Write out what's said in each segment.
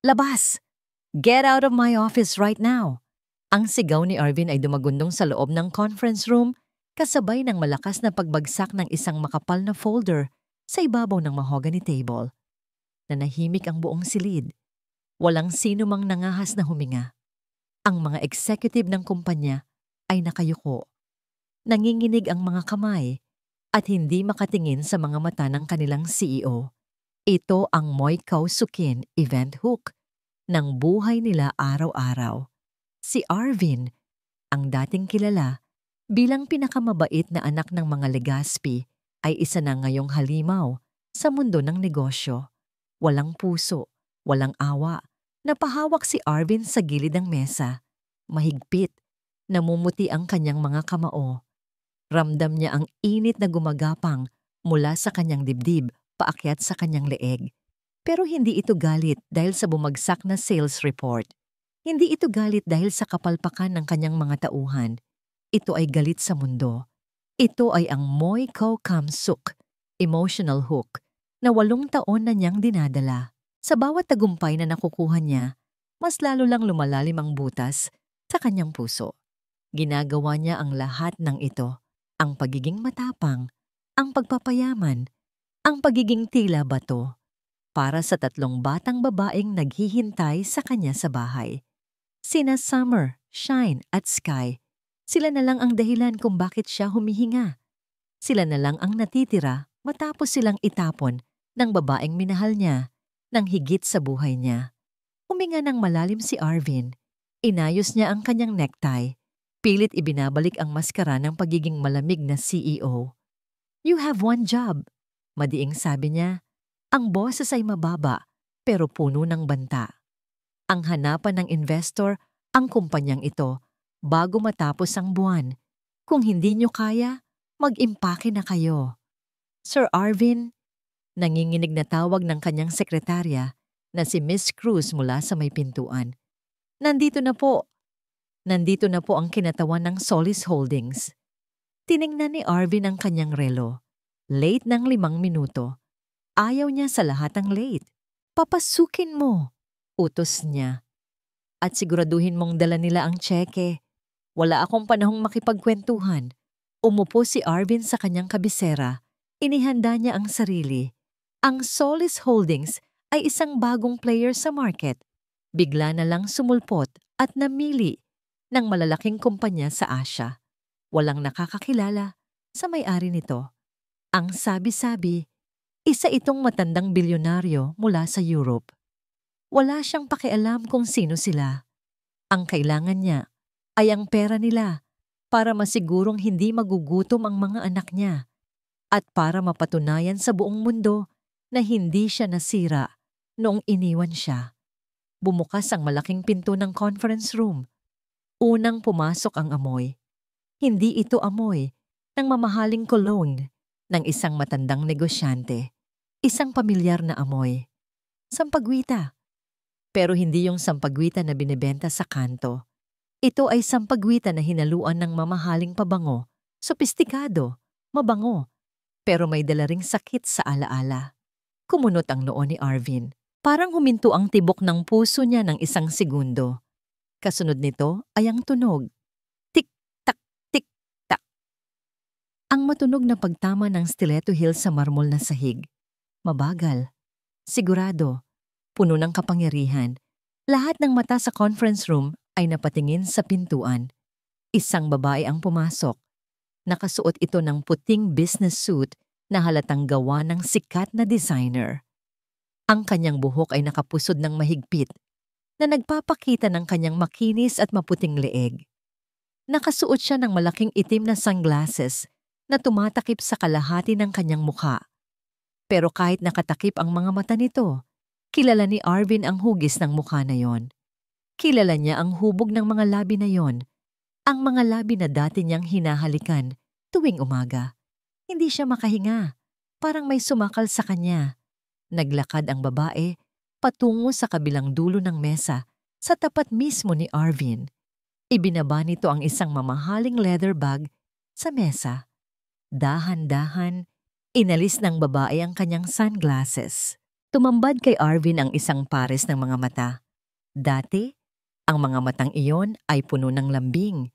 Labas! Get out of my office right now! Ang sigaw ni Arvin ay dumagundong sa loob ng conference room kasabay ng malakas na pagbagsak ng isang makapal na folder sa ibabaw ng mahogany table. Nanahimik ang buong silid. Walang sino mang nangahas na huminga. Ang mga executive ng kumpanya ay nakayuko. Nanginginig ang mga kamay at hindi makatingin sa mga mata ng kanilang CEO. Ito ang Moikaw Sukin event hook ng buhay nila araw-araw. Si Arvin, ang dating kilala bilang pinakamabait na anak ng mga Legaspi, ay isa na ngayong halimaw sa mundo ng negosyo. Walang puso, walang awa. Napahawak si Arvin sa gilid ng mesa. Mahigpit, namumuti ang kanyang mga kamao. Ramdam niya ang init na gumagapang mula sa kanyang dibdib paakyat sa kanyang leeg. Pero hindi ito galit dahil sa bumagsak na sales report. Hindi ito galit dahil sa kapalpakan ng kanyang mga tauhan. Ito ay galit sa mundo. Ito ay ang Moikaw Kamsuk, emotional hook, na 8 taon na niyang dinadala. Sa bawat tagumpay na nakukuha niya, mas lalo lang lumalalim ang butas sa kanyang puso. Ginagawa niya ang lahat ng ito, ang pagiging matapang, ang pagpapayaman, ang pagiging tila bato, para sa 3 batang babaeng naghihintay sa kanya sa bahay. Sina Summer, Shine at Sky. Sila na lang ang dahilan kung bakit siya humihinga. Sila na lang ang natitira matapos silang itapon ng babaeng minahal niya ng higit sa buhay niya. Huminga ng malalim si Arvin. Inayos niya ang kanyang necktie. Pilit ibinabalik ang maskara ng pagiging malamig na CEO. "You have one job," madiing sabi niya. Ang boses ay mababa, pero puno ng banta. Ang hanapan ng investor ang kumpanyang ito bago matapos ang buwan. Kung hindi niyo kaya, mag-impake na kayo. Sir Arvin, nanginginig na tawag ng kanyang sekretarya na si Miss Cruz mula sa may pintuan. Nandito na po ang kinatawan ng Solis Holdings. Tiningnan ni Arvin ang kanyang relo. Late ng 5 minuto. Ayaw niya sa lahat ng late. "Papasukin mo," utos niya. "At siguraduhin mong dala nila ang tseke. Wala akong panahong makipagkwentuhan." Umupo si Arvin sa kanyang kabisera. Inihanda niya ang sarili. Ang Solis Holdings ay isang bagong player sa market. Bigla na lang sumulpot at namili ng malalaking kumpanya sa Asia. Walang nakakakilala sa may-ari nito. Ang sabi-sabi, isa itong matandang bilyonaryo mula sa Europe. Wala siyang pakialam kung sino sila. Ang kailangan niya ay ang pera nila para masigurong hindi magugutom ang mga anak niya at para mapatunayan sa buong mundo na hindi siya nasira noong iniwan siya. Bumukas ang malaking pinto ng conference room. Unang pumasok ang amoy. Hindi ito amoy ng mamahaling cologne ng isang matandang negosyante. Isang pamilyar na amoy. Sampagwita. Pero hindi yung sampagwita na binibenta sa kanto. Ito ay sampagwita na hinaluan ng mamahaling pabango, sopistikado, mabango, pero may dala ring sakit sa alaala. Kumunot ang noo ni Arvin. Parang huminto ang tibok ng puso niya ng 1 segundo. Kasunod nito ay ang tunog. Tik-tak, tik-tak. Ang matunog na pagtama ng stiletto heel sa marmol na sahig. Mabagal. Sigurado. Puno ng kapangyarihan. Lahat ng mata sa conference room ay napatingin sa pintuan. Isang babae ang pumasok. Nakasuot ito ng puting business suit na halatang gawa ng sikat na designer. Ang kanyang buhok ay nakapusod ng mahigpit na nagpapakita ng kanyang makinis at maputing leeg. Nakasuot siya ng malaking itim na sunglasses na tumatakip sa kalahati ng kanyang mukha. Pero kahit nakatakip ang mga mata nito, kilala ni Arvin ang hugis ng mukha na yon. Kilala niya ang hubog ng mga labi na yon, ang mga labi na dati niyang hinahalikan tuwing umaga. Hindi siya makahinga, parang may sumakal sa kanya. Naglakad ang babae patungo sa kabilang dulo ng mesa sa tapat mismo ni Arvin. Ibinaba nito ang isang mamahaling leather bag sa mesa. Dahan-dahan, inalis ng babae ang kanyang sunglasses. Tumambad kay Arvin ang isang pares ng mga mata. Dati, ang mga matang iyon ay puno ng lambing,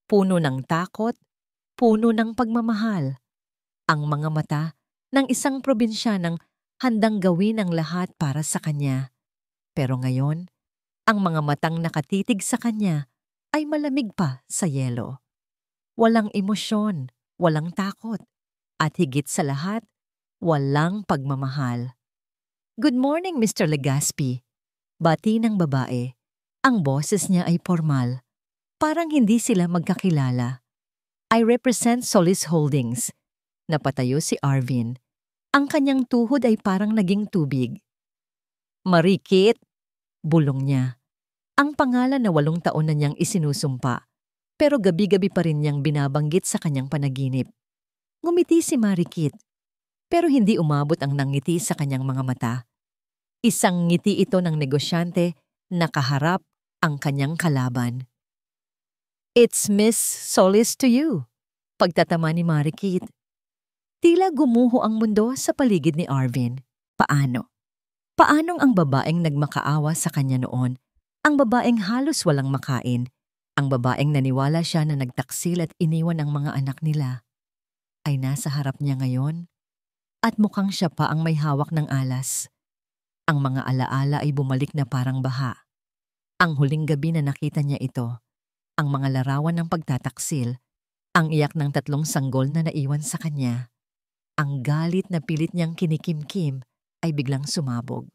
puno ng takot, puno ng pagmamahal. Ang mga mata ng isang probinsyanang handang gawin ang lahat para sa kanya. Pero ngayon, ang mga matang nakatitig sa kanya ay malamig pa sa yelo. Walang emosyon, walang takot, at higit sa lahat, walang pagmamahal. "Good morning, Mr. Legaspi." Bati ng babae. Ang boses niya ay formal. Parang hindi sila magkakilala. "I represent Solis Holdings." Napatayo si Arvin. Ang kanyang tuhod ay parang naging tubig. "Marikit," bulong niya. Ang pangalan na 8 taon na niyang isinusumpa, pero gabi-gabi pa rin niyang binabanggit sa kanyang panaginip. Ngumiti si Marikit, pero hindi umabot ang nangiti sa kanyang mga mata. Isang ngiti ito ng negosyante na kaharap ang kanyang kalaban. "It's Miss Solis to you," pagtatama ni Marikit. Tila gumuho ang mundo sa paligid ni Arvin. Paano? Paanong ang babaeng nagmakaawa sa kanya noon, ang babaeng halos walang makain, ang babaeng naniwala siya na nagtaksil at iniwan ang mga anak nila, ay nasa harap niya ngayon? At mukhang siya pa ang may hawak ng alas. Ang mga alaala ay bumalik na parang baha. Ang huling gabi na nakita niya ito, ang mga larawan ng pagtataksil, ang iyak ng 3 sanggol na naiwan sa kanya, ang galit na pilit niyang kinikimkim ay biglang sumabog.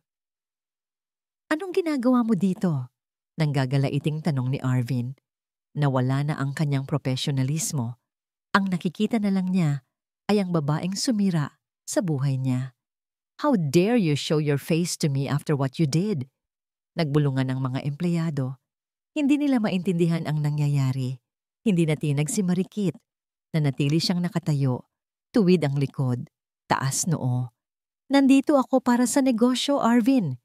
"Anong ginagawa mo dito?" Nanggagalaiting tanong ni Arvin. Nawala na ang kanyang profesionalismo. Ang nakikita na lang niya ay ang babaeng sumira sa buhay niya. "How dare you show your face to me after what you did?" Nagbulungan ang mga empleyado. Hindi nila maintindihan ang nangyayari. Hindi natinag si Marikit. Nanatili siyang nakatayo, tuwid ang likod, taas noo. "Nandito ako para sa negosyo, Arvin,"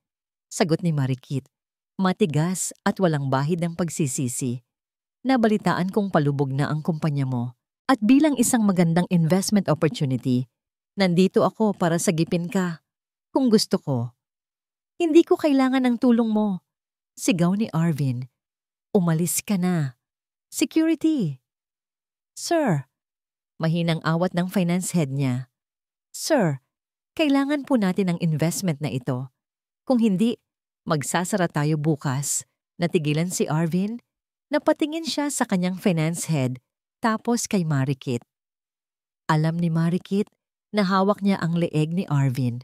sagot ni Marikit. Matigas at walang bahid ng pagsisisi. "Nabalitaan kong palubog na ang kumpanya mo. At bilang isang magandang investment opportunity, nandito ako para sagipin ka. Kung gusto ko." "Hindi ko kailangan ng tulong mo," sigaw ni Arvin. "Umalis ka na. Security." "Sir," mahinang awat ng finance head niya. "Sir, kailangan po natin ng investment na ito. Kung hindi, magsasara tayo bukas." Natigilan si Arvin. Napatingin siya sa kanyang finance head, tapos kay Marikit. Alam ni Marikit na hawak niya ang leeg ni Arvin.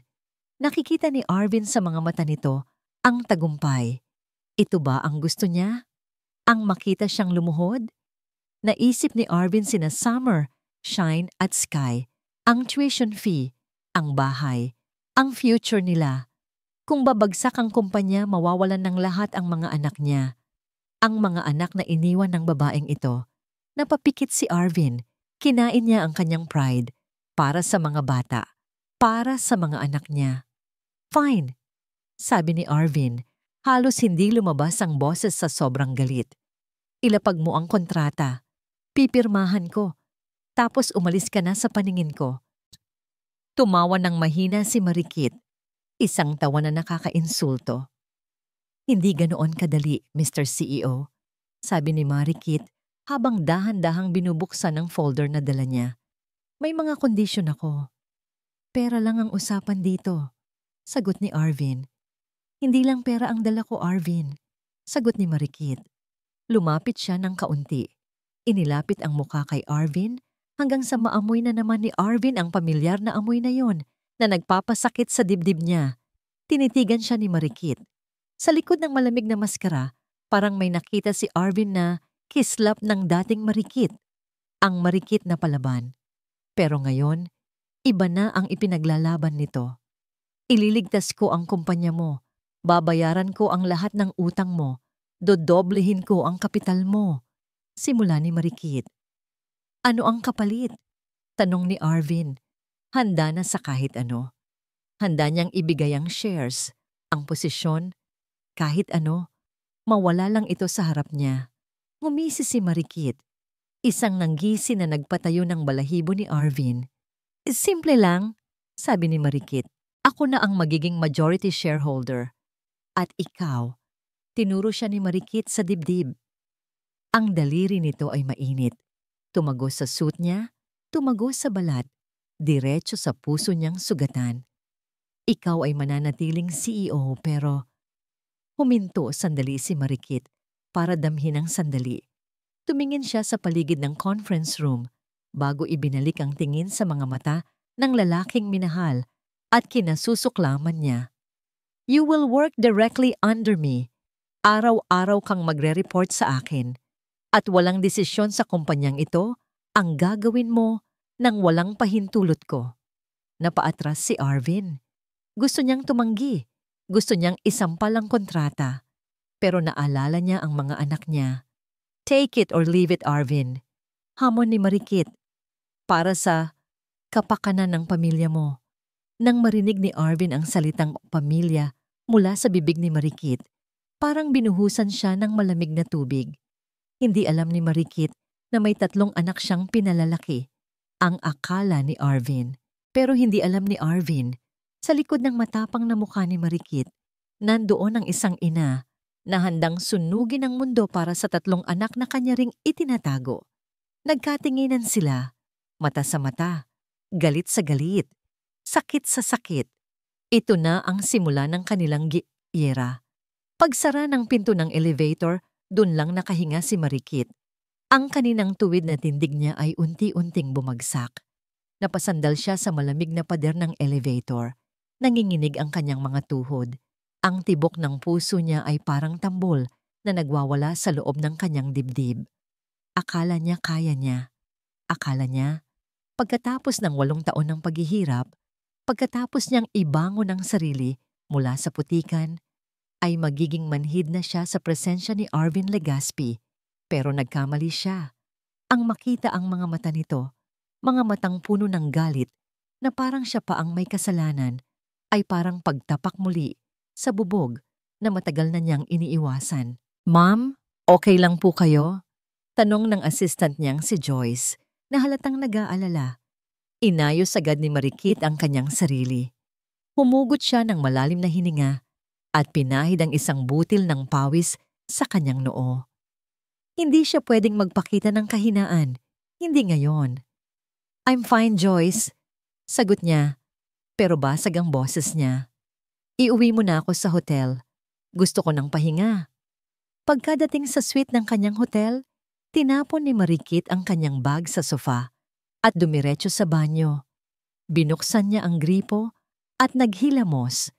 Nakikita ni Arvin sa mga mata nito ang tagumpay. Ito ba ang gusto niya? Ang makita siyang lumuhod? Naisip ni Arvin sina Summer, Shine at Sky, ang tuition fee, ang bahay, ang future nila. Kung babagsak ang kumpanya, mawawalan ng lahat ang mga anak niya. Ang mga anak na iniwan ng babaeng ito. Napapikit si Arvin. Kinain niya ang kanyang pride para sa mga bata, para sa mga anak niya. "Fine," sabi ni Arvin. Halos hindi lumabas ang boses sa sobrang galit. "Ilapag mo ang kontrata. Pipirmahan ko. Tapos umalis ka na sa paningin ko." Tumawa ng mahina si Marikit. Isang tawa na nakakainsulto. "Hindi ganoon kadali, Mr. CEO," sabi ni Marikit habang dahan-dahang binubuksan ang folder na dala niya. "May mga kondisyon ako. Pera lang ang usapan dito," sagot ni Arvin. "Hindi lang pera ang dala ko, Arvin," sagot ni Marikit. Lumapit siya ng kaunti. Inilapit ang mukha kay Arvin hanggang sa maamoy na naman ni Arvin ang pamilyar na amoy na yon na nagpapasakit sa dibdib niya. Tinitigan siya ni Marikit. Sa likod ng malamig na maskara, parang may nakita si Arvin na kislap ng dating Marikit. Ang Marikit na palaban. Pero ngayon, iba na ang ipinaglalaban nito. "Ililigtas ko ang kumpanya mo. Babayaran ko ang lahat ng utang mo. Dodoblehin ko ang kapital mo." Simula ni Marikit. "Ano ang kapalit?" tanong ni Arvin. Handa na sa kahit ano. Handa niyang ibigay ang shares, ang posisyon, kahit ano. Mawala lang ito sa harap niya. Ngumisi si Marikit. Isang nanggisi na nagpatayo ng balahibo ni Arvin. "Simple lang," sabi ni Marikit. Ako na ang magiging majority shareholder. At ikaw, tinuro siya ni Marikit sa dibdib. Ang daliri nito ay mainit. Tumagos sa suit niya, tumagos sa balat, diretso sa puso niyang sugatan. Ikaw ay mananatiling CEO pero huminto sandali si Marikit para damhin ang sandali. Tumingin siya sa paligid ng conference room bago ibinalik ang tingin sa mga mata ng lalaking minahal at kinasusuklaman niya. You will work directly under me. Araw-araw kang magre-report sa akin. At walang desisyon sa kumpanyang ito ang gagawin mo nang walang pahintulot ko. Napaatras si Arvin. Gusto niyang tumanggi. Gusto niyang isampal ang kontrata. Pero naalala niya ang mga anak niya. Take it or leave it, Arvin. Hamon ni Marikit. Para sa kapakanan ng pamilya mo. Nang marinig ni Arvin ang salitang pamilya mula sa bibig ni Marikit, parang binuhusan siya ng malamig na tubig. Hindi alam ni Marikit na may 3 anak siyang pinalalaki. Ang akala ni Arvin. Pero hindi alam ni Arvin, sa likod ng matapang na mukha ni Marikit, nandoon ang isang ina na handang sunugin ang mundo para sa 3 anak na kanya ring itinatago. Nagkatinginan sila, mata sa mata, galit sa galit, sakit sa sakit. Ito na ang simula ng kanilang giyera. Pagsara ng pinto ng elevator, dun lang nakahinga si Marikit. Ang kaninang tuwid na tindig niya ay unti-unting bumagsak. Napasandal siya sa malamig na pader ng elevator. Nanginginig ang kanyang mga tuhod. Ang tibok ng puso niya ay parang tambol na nagwawala sa loob ng kanyang dibdib. Akala niya kaya niya. Akala niya, pagkatapos ng 8 taon ng paghihirap, pagkatapos niyang ibangon ang sarili mula sa putikan, ay magiging manhid na siya sa presensya ni Arvin Legaspi. Pero nagkamali siya. Ang makita ang mga mata nito, mga matang puno ng galit na parang siya pa ang may kasalanan, ay parang pagtapak muli sa bubog na matagal na niyang iniiwasan. Ma'am, okay lang po kayo? Tanong ng assistant niyang si Joyce na halatang nag-aalala. Inayos agad ni Marikit ang kanyang sarili. Humugot siya ng malalim na hininga at pinahid ang isang butil ng pawis sa kanyang noo. Hindi siya pwedeng magpakita ng kahinaan. Hindi ngayon. I'm fine, Joyce. Sagot niya, pero basag ang boses niya. Iuwi mo na ako sa hotel. Gusto ko ng pahinga. Pagkadating sa suite ng kanyang hotel, tinapon ni Marikit ang kanyang bag sa sofa at dumiretso sa banyo. Binuksan niya ang gripo at naghilamos.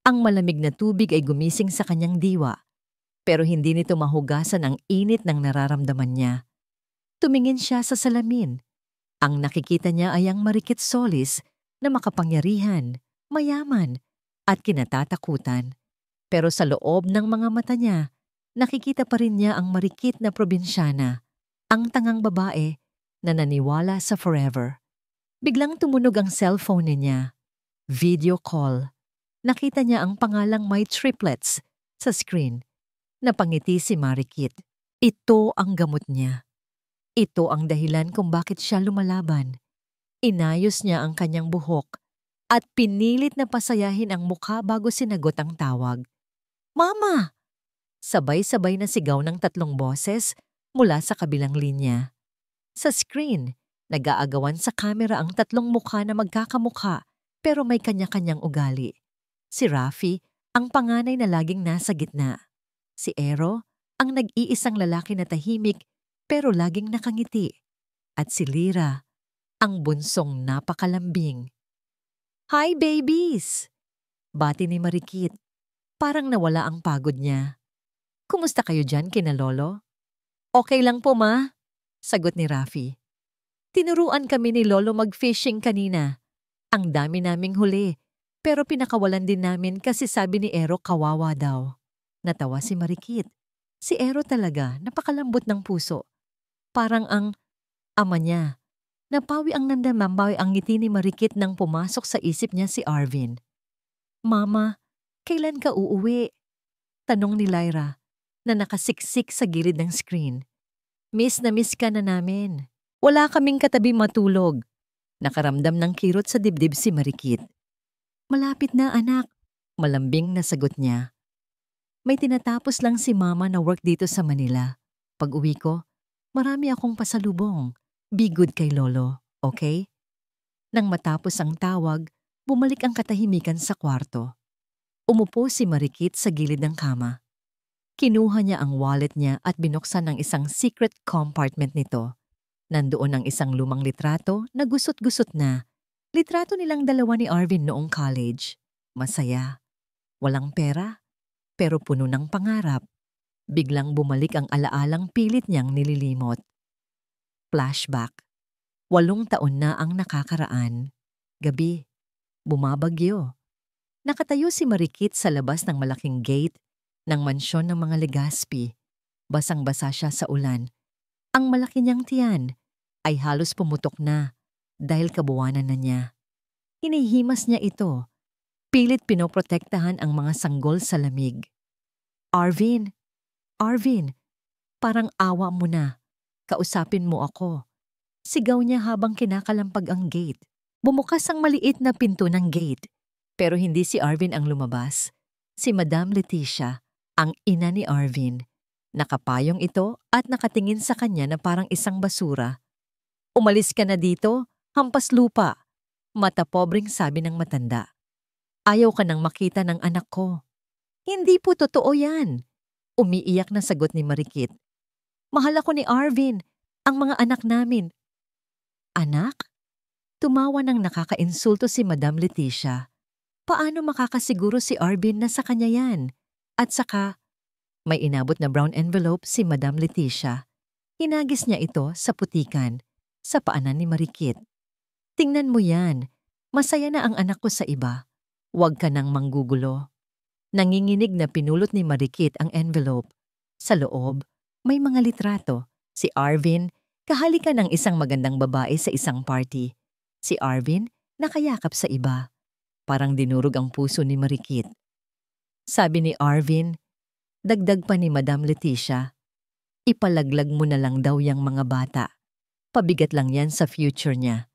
Ang malamig na tubig ay gumising sa kanyang diwa, pero hindi nito mahugasan ang init ng nararamdaman niya. Tumingin siya sa salamin. Ang nakikita niya ay ang Marikit Solis na makapangyarihan, mayaman, at kinatatakutan. Pero sa loob ng mga mata niya, nakikita pa rin niya ang Marikit na probinsyana, ang tangang babae na naniwala sa forever. Biglang tumunog ang cellphone niya. Video call. Nakita niya ang pangalang may triplets sa screen. Napangiti si Marikit. Ito ang gamot niya. Ito ang dahilan kung bakit siya lumalaban. Inayos niya ang kanyang buhok at pinilit na pasayahin ang mukha bago sinagot ang tawag. Mama! Sabay-sabay na sigaw ng 3 boses mula sa kabilang linya. Sa screen, nag-aagawan sa kamera ang 3 mukha na magkakamukha pero may kanya-kanyang ugali. Si Rafi, ang panganay na laging nasa gitna. Si Ero, ang nag-iisang lalaki na tahimik pero laging nakangiti. At si Lira, ang bunsong napakalambing. Hi, babies! Bati ni Marikit. Parang nawala ang pagod niya. Kumusta kayo dyan kina Lolo? Okay lang po, ma. Sagot ni Rafi. Tinuruan kami ni Lolo mag-fishing kanina. Ang dami naming huli. Pero pinakawalan din namin kasi sabi ni Ero kawawa daw. Natawa si Marikit. Si Ero talaga, napakalambot ng puso. Parang ang ama niya. Napawi ang nandamambawi ang ngiti ni Marikit nang pumasok sa isip niya si Arvin. Mama, kailan ka uuwi? Tanong ni Lyra na nakasiksik sa gilid ng screen. Miss na miss ka na namin. Wala kaming katabi matulog. Nakaramdam ng kirot sa dibdib si Marikit. Malapit na anak, malambing na sagot niya. May tinatapos lang si mama na work dito sa Manila. Pag uwi ko, marami akong pasalubong. Be good kay lolo, okay? Nang matapos ang tawag, bumalik ang katahimikan sa kwarto. Umupo si Marikit sa gilid ng kama. Kinuha niya ang wallet niya at binuksan ang isang secret compartment nito. Nandoon ang isang lumang litrato na gusot-gusot na. Litrato nilang dalawa ni Arvin noong college. Masaya. Walang pera, pero puno ng pangarap. Biglang bumalik ang alaalang pilit niyang nililimot. Flashback. 8 taon na ang nakakaraan. Gabi. Bumabagyo. Nakatayo si Marikit sa labas ng malaking gate ng mansyon ng mga Legaspi. Basang-basa siya sa ulan. Ang malaki niyang tiyan ay halos pumutok na dahil kabuwanan na niya. Hinihimas niya ito. Pilit pinoprotektahan ang mga sanggol sa lamig. Arvin, Arvin, parang awa mo na. Kausapin mo ako. Sigaw niya habang kinakalampag ang gate. Bumukas ang maliit na pinto ng gate. Pero hindi si Arvin ang lumabas. Si Madam Leticia, ang ina ni Arvin. Nakapayong ito at nakatingin sa kanya na parang isang basura. Umalis ka na dito, hampas lupa. Mata pobreng sabi ng matanda. Ayaw ka nang makita ng anak ko. Hindi po totoo yan. Umiiyak na sagot ni Marikit. Mahal ako ni Arvin, ang mga anak namin. Anak? Tumawa ng nakakainsulto si Madam Leticia. Paano makakasiguro si Arvin na sa kanya yan? At saka, may inabot na brown envelope si Madam Leticia. Hinagis niya ito sa putikan, sa paanan ni Marikit. Tingnan mo yan, masaya na ang anak ko sa iba. Huwag ka nang manggugulo. Nanginginig na pinulot ni Marikit ang envelope. Sa loob, may mga litrato. Si Arvin, kahalikan ng isang magandang babae sa isang party. Si Arvin, nakayakap sa iba. Parang dinurog ang puso ni Marikit. Sabi ni Arvin, dagdag pa ni Madam Leticia, ipalaglag mo na lang daw yang mga bata. Pabigat lang yan sa future niya.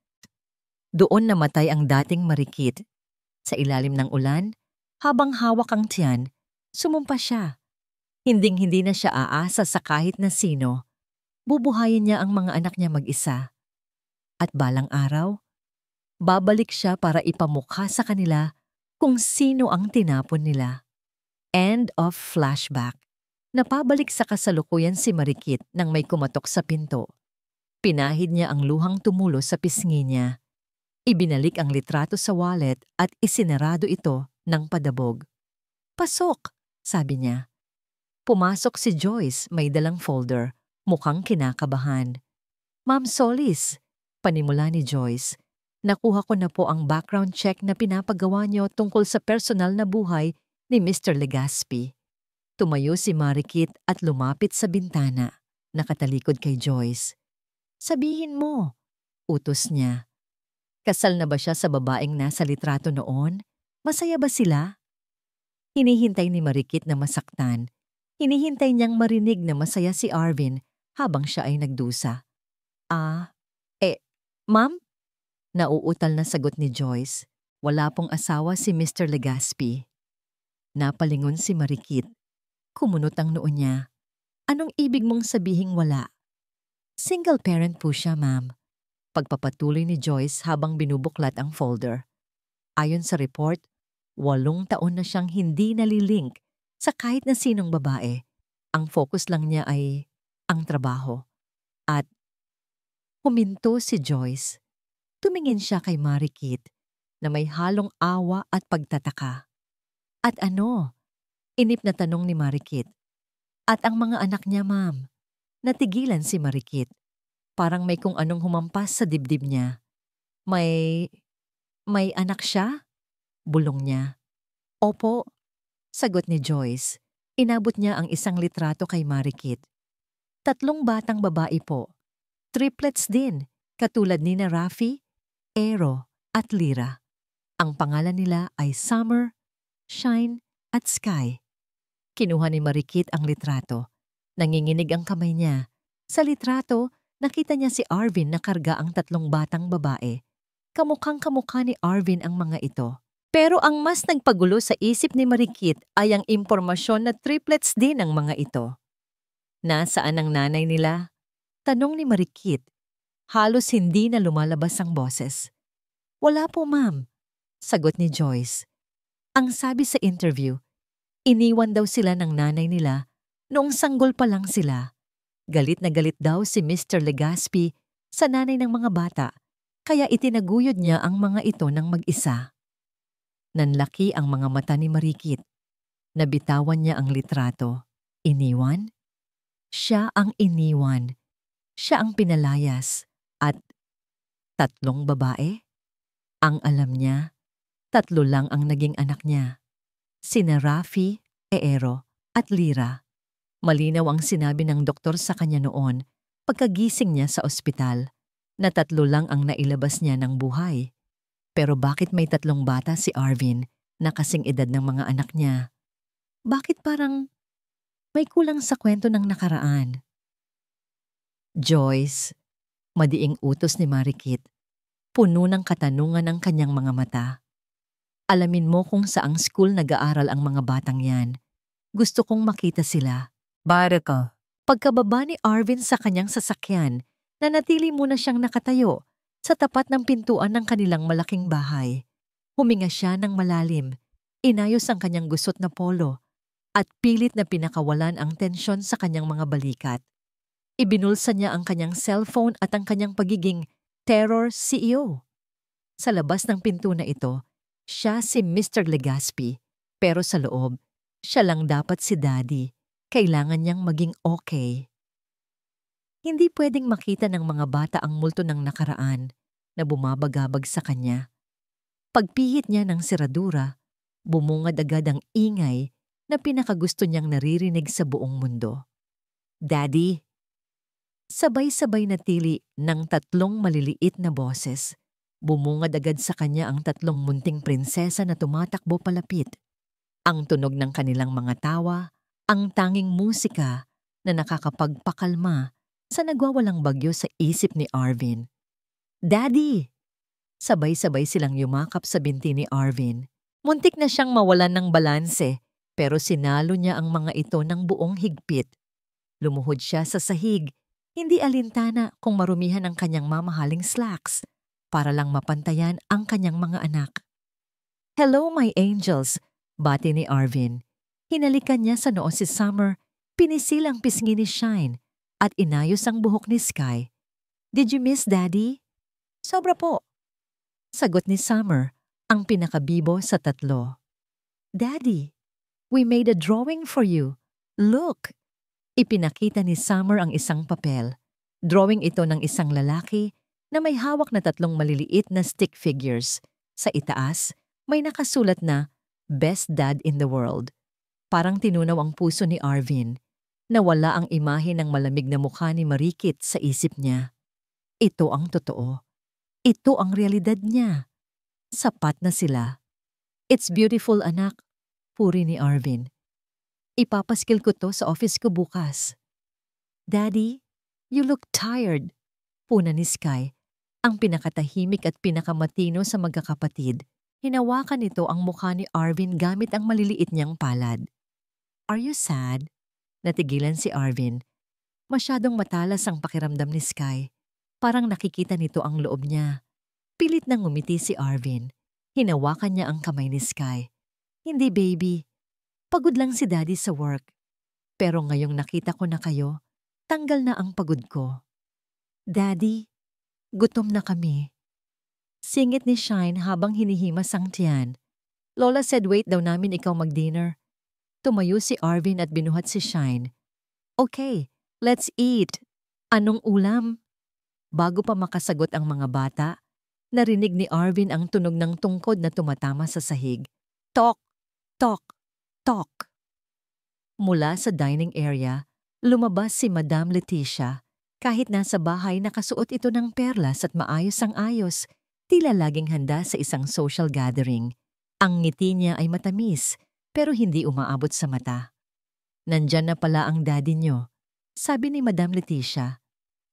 Doon namatay ang dating Marikit. Sa ilalim ng ulan, habang hawak ang tiyan, sumumpa siya. Hinding-hindi na siya aasa sa kahit na sino. Bubuhayin niya ang mga anak niya mag-isa. At balang araw, babalik siya para ipamukha sa kanila kung sino ang tinapon nila. End of flashback. Napabalik sa kasalukuyan si Marikit nang may kumatok sa pinto. Pinahid niya ang luhang tumulo sa pisngi niya. Ibinalik ang litrato sa wallet at isinarado ito ng padabog. Pasok, sabi niya. Pumasok si Joyce, may dalang folder, mukhang kinakabahan. Ma'am Solis, panimula ni Joyce. Nakuha ko na po ang background check na pinapagawa niyo tungkol sa personal na buhay ni Mr. Legaspi. Tumayo si Marikit at lumapit sa bintana, nakatalikod kay Joyce. Sabihin mo, utos niya. Kasal na ba siya sa babaeng nasa litrato noon? Masaya ba sila? Hinihintay ni Marikit na masaktan. Hinihintay niyang marinig na masaya si Arvin habang siya ay nagdusa. Ma'am? Nauutal na sagot ni Joyce. Wala pong asawa si Mr. Legaspi. Napalingon si Marikit. Kumunot ang noo niya. Anong ibig mong sabihing wala? Single parent po siya, ma'am. Pagpapatuloy ni Joyce habang binubuklat ang folder. Ayon sa report, 8 taon na siyang hindi nalilink sa kahit na sinong babae. Ang focus lang niya ay ang trabaho. At huminto si Joyce. Tumingin siya kay Marikit na may halong awa at pagtataka. At ano? Inip na tanong ni Marikit. At ang mga anak niya, ma'am. Natigilan si Marikit. Parang may kung anong humampas sa dibdib niya. May anak siya? Bulong niya. Opo, sagot ni Joyce. Inabot niya ang isang litrato kay Marikit. 3 batang babae po. Triplets din, katulad ni na Rafi, Ero at Lira. Ang pangalan nila ay Summer, Shine at Sky. Kinuha ni Marikit ang litrato. Nanginginig ang kamay niya. Sa litrato, nakita niya si Arvin na karga ang 3 batang babae. Kamukhang-kamukha ni Arvin ang mga ito. Pero ang mas nagpagulo sa isip ni Marikit ay ang impormasyon na triplets din ang mga ito. Nasaan ang nanay nila? Tanong ni Marikit. Halos hindi na lumalabas ang boses. Wala po, ma'am. Sagot ni Joyce. Ang sabi sa interview, iniwan daw sila ng nanay nila noong sanggol pa lang sila. Galit na galit daw si Mr. Legaspi sa nanay ng mga bata, kaya itinaguyod niya ang mga ito ng mag-isa. Nanlaki ang mga mata ni Marikit. Nabitawan niya ang litrato. Iniwan? Siya ang iniwan. Siya ang pinalayas. At 3 babae? Ang alam niya, 3 lang ang naging anak niya. Sina Rafi, Eero, at Lira. Malinaw ang sinabi ng doktor sa kanya noon pagkagising niya sa ospital na 3 lang ang nailabas niya ng buhay. Pero bakit may 3 bata si Arvin na kasing edad ng mga anak niya? Bakit parang may kulang sa kwento ng nakaraan? Joyce, madiing utos ni Marikit, puno ng katanungan ang kanyang mga mata. Alamin mo kung saang school nag-aaral ang mga batang yan. Gusto kong makita sila. Baraka. Pagkababa ni Arvin sa kanyang sasakyan, nanatili muna siyang nakatayo sa tapat ng pintuan ng kanilang malaking bahay. Huminga siya ng malalim, inayos ang kanyang gusot na polo, at pilit na pinakawalan ang tensyon sa kanyang mga balikat. Ibinulsa niya ang kanyang cellphone at ang kanyang pagiging terror CEO. Sa labas ng pinto na ito, siya si Mr. Legaspi, pero sa loob, siya lang dapat si Daddy. Kailangan niyang maging okay. Hindi pwedeng makita ng mga bata ang multo ng nakaraan na bumabagabag sa kanya. Pagpihit niya ng seradura, bumungad agad ang ingay na pinakagusto niyang naririnig sa buong mundo. Daddy! Sabay-sabay na tili ng 3 maliliit na boses. Bumungad agad sa kanya ang 3 munting prinsesa na tumatakbo palapit. Ang tunog ng kanilang mga tawa, ang tanging musika na nakakapagpakalma sa nagwawalang bagyo sa isip ni Arvin. Daddy! Sabay-sabay silang yumakap sa binti ni Arvin. Muntik na siyang mawalan ng balanse, pero sinalo niya ang mga ito ng buong higpit. Lumuhod siya sa sahig, hindi alintana kung marumihan ang kanyang mamahaling slacks, para lang mapantayan ang kanyang mga anak. Hello, my angels! Bati ni Arvin. Hinalikan niya sa noo si Summer, pinisil ang pisngi ni Shine, at inayos ang buhok ni Sky. Did you miss Daddy? Sobra po. Sagot ni Summer, ang pinakabibo sa 3. Daddy, we made a drawing for you. Look! Ipinakita ni Summer ang isang papel. Drawing ito ng isang lalaki na may hawak na 3 maliliit na stick figures. Sa itaas, may nakasulat na Best Dad in the World. Parang tinunaw ang puso ni Arvin. Nawala ang imahe ng malamig na mukha ni Marikit sa isip niya. Ito ang totoo. Ito ang realidad niya. Sapat na sila. It's beautiful, anak. Puri ni Arvin. Ipapaskil ko to sa office ko bukas. Daddy, you look tired. Puna ni Sky, ang pinakatahimik at pinakamatino sa magkakapatid. Hinawakan nito ang mukha ni Arvin gamit ang maliliit niyang palad. Are you sad? Natigilan si Arvin. Masyadong matalas ang pakiramdam ni Sky. Parang nakikita nito ang loob niya. Pilit nang ngumiti si Arvin. Hinawakan niya ang kamay ni Sky. Hindi, baby. Pagod lang si Daddy sa work. Pero ngayong nakita ko na kayo, tanggal na ang pagod ko. Daddy, gutom na kami. Singit ni Shine habang hinihimas ang tiyan. Lola said wait daw namin ikaw mag-dinner. Tumayo si Arvin at binuhat si Shine. Okay, let's eat. Anong ulam? Bago pa makasagot ang mga bata, narinig ni Arvin ang tunog ng tungkod na tumatama sa sahig. Tok, tok, tok. Mula sa dining area, lumabas si Madam Leticia. Kahit nasa bahay nakasuot ito ng perlas at maayos ang ayos, tila laging handa sa isang social gathering. Ang ngiti niya ay matamis, pero hindi umaabot sa mata. Nandyan na pala ang daddy niyo, sabi ni Madam Leticia.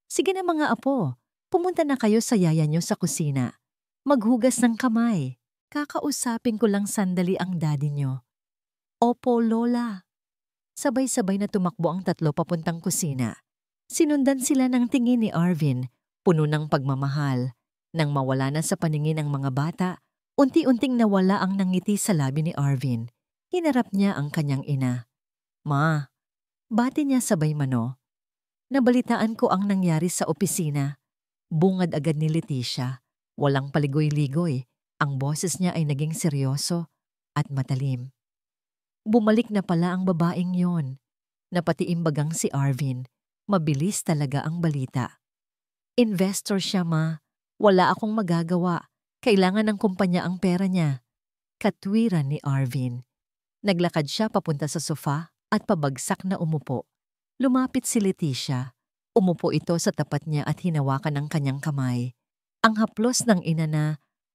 Sige na mga apo, pumunta na kayo sa yaya niyo sa kusina. Maghugas ng kamay. Kakausapin ko lang sandali ang daddy niyo. Opo, Lola. Sabay-sabay na tumakbo ang tatlo papuntang kusina. Sinundan sila ng tingin ni Arvin, puno ng pagmamahal. Nang mawala na sa paningin ang mga bata, unti-unting nawala ang nangiti sa labi ni Arvin. Hinarap niya ang kanyang ina. Ma, bati niya sabay mano. Nabalitaan ko ang nangyari sa opisina. Bungad agad ni Leticia. Walang paligoy-ligoy. Ang boses niya ay naging seryoso at matalim. Bumalik na pala ang babaeng yon. Napatiimbagang si Arvin. Mabilis talaga ang balita. Investor siya, ma. Wala akong magagawa. Kailangan ng kumpanya ang pera niya. Katwiran ni Arvin. Naglakad siya papunta sa sofa at pabagsak na umupo. Lumapit si Leticia. Umupo ito sa tapat niya at hinawakan ang kanyang kamay. Ang haplos ng ina na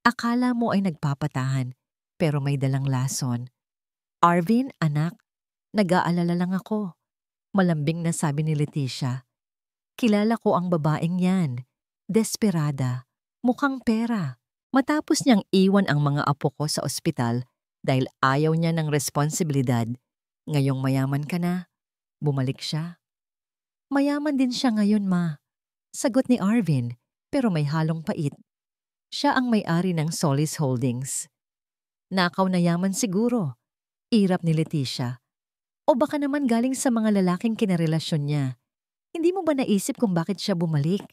akala mo ay nagpapatahan pero may dalang lason. Arvin, anak, nag-aalala lang ako. Malambing na sabi ni Leticia. Kilala ko ang babaeng yan. Desperada. Mukhang pera. Matapos niyang iwan ang mga apo ko sa ospital dahil ayaw niya ng responsibilidad. Ngayong mayaman ka na. Bumalik siya. Mayaman din siya ngayon, ma. Sagot ni Arvin, pero may halong pait. Siya ang may-ari ng Solis Holdings. Nakaw na yaman siguro. Irap ni Leticia. O baka naman galing sa mga lalaking kinarelasyon niya. Hindi mo ba naisip kung bakit siya bumalik?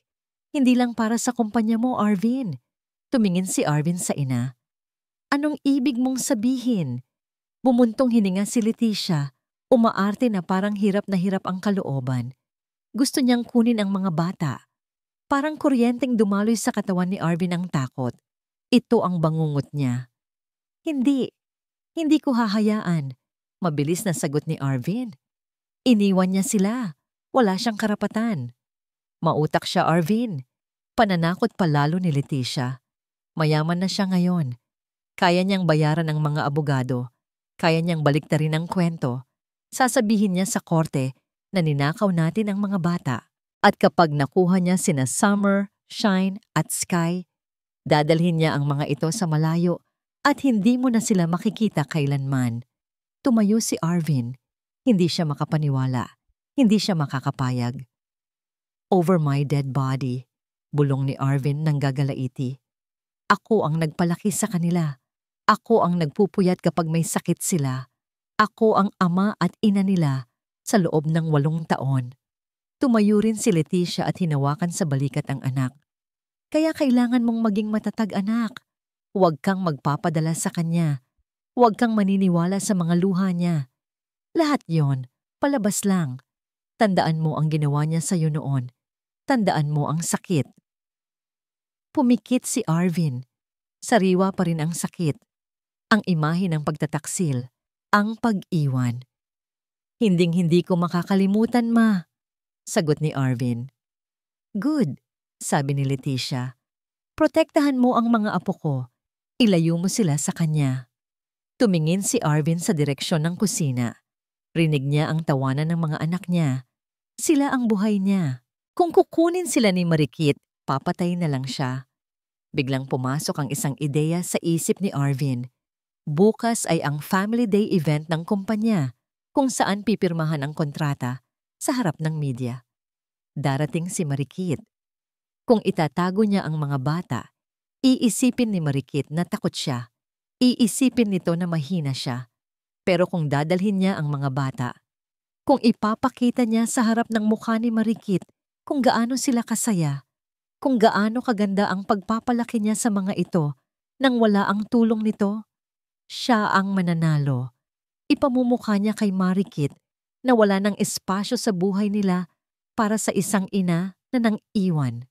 Hindi lang para sa kumpanya mo, Arvin. Tumingin si Arvin sa ina. Anong ibig mong sabihin? Bumuntong hininga si Leticia. Umaarte na parang hirap na hirap ang kalooban. Gusto niyang kunin ang mga bata. Parang kuryenteng dumaloy sa katawan ni Arvin ang takot. Ito ang bangungot niya. Hindi ko hahayaan. Mabilis na sagot ni Arvin. Iniwan niya sila. Wala siyang karapatan. Mautak siya, Arvin. Pananakot pa lalo ni Leticia. Mayaman na siya ngayon. Kaya niyang bayaran ng mga abogado. Kaya niyang baliktarin ang kwento. Sasabihin niya sa korte na ninakaw natin ang mga bata. At kapag nakuha niya sina Summer, Shine at Sky, dadalhin niya ang mga ito sa malayo at hindi mo na sila makikita kailanman. Tumayo si Arvin. Hindi siya makapaniwala. Hindi siya makakapayag. Over my dead body, bulong ni Arvin nang gagalaiti. Ako ang nagpalaki sa kanila. Ako ang nagpupuyat kapag may sakit sila. Ako ang ama at ina nila sa loob ng 8 taon. Tumayo rin si Leticia at hinawakan sa balikat ang anak. Kaya kailangan mong maging matatag, anak. Huwag kang magpapadala sa kanya. Huwag kang maniniwala sa mga luha niya. Lahat yon, palabas lang. Tandaan mo ang ginawa niya sa'yo noon. Tandaan mo ang sakit. Pumikit si Arvin. Sariwa pa rin ang sakit. Ang imahe ng pagtataksil. Ang pag-iwan. Hinding-hindi ko makakalimutan, ma. Sagot ni Arvin. Good, sabi ni Leticia. Protektahan mo ang mga apo ko. Ilayo mo sila sa kanya. Tumingin si Arvin sa direksyon ng kusina. Rinig niya ang tawanan ng mga anak niya. Sila ang buhay niya. Kung kukunin sila ni Marikit, papatay na lang siya. Biglang pumasok ang isang ideya sa isip ni Arvin. Bukas ay ang Family Day event ng kumpanya kung saan pipirmahan ang kontrata sa harap ng media. Darating si Marikit. Kung itatago niya ang mga bata, iisipin ni Marikit na takot siya. Iisipin nito na mahina siya. Pero kung dadalhin niya ang mga bata, kung ipapakita niya sa harap ng mukha ni Marikit kung gaano sila kasaya, kung gaano kaganda ang pagpapalaki niya sa mga ito nang wala ang tulong nito, siya ang mananalo. Ipamumukha niya kay Marikit na wala ng espasyo sa buhay nila para sa isang ina na nang iwan.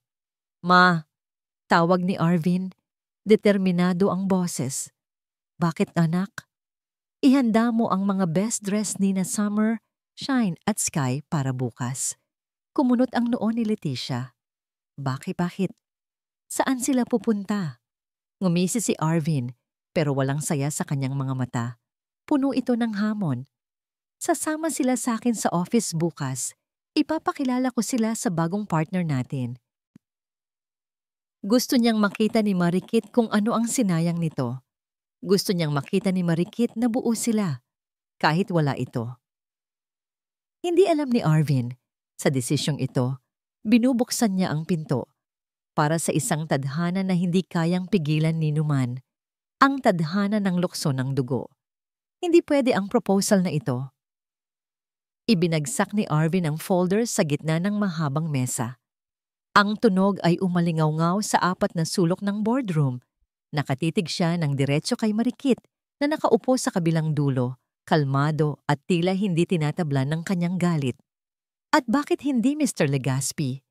Ma, tawag ni Arvin. Determinado ang boses. Bakit, anak? Ihanda mo ang mga best dress ni na Summer, Shine at Sky para bukas. Kumunot ang noo ni Leticia. Bakit? Saan sila pupunta? Ngumisi si Arvin pero walang saya sa kanyang mga mata. Puno ito ng hamon. Sasama sila sa akin sa office bukas. Ipapakilala ko sila sa bagong partner natin. Gusto niyang makita ni Marikit kung ano ang sinayang nito. Gusto niyang makita ni Marikit na buo sila, kahit wala ito. Hindi alam ni Arvin, sa desisyong ito, binubuksan niya ang pinto para sa isang tadhana na hindi kayang pigilan ni Numan, ang tadhana ng lukso ng dugo. Hindi pwede ang proposal na ito. Ibinagsak ni Arvin ang folder sa gitna ng mahabang mesa. Ang tunog ay umalingaw-ngaw sa apat na sulok ng boardroom. Nakatitig siya ng diretso kay Marikit na nakaupo sa kabilang dulo, kalmado at tila hindi tinatablan ng kanyang galit. At bakit hindi, Mr. Legaspi?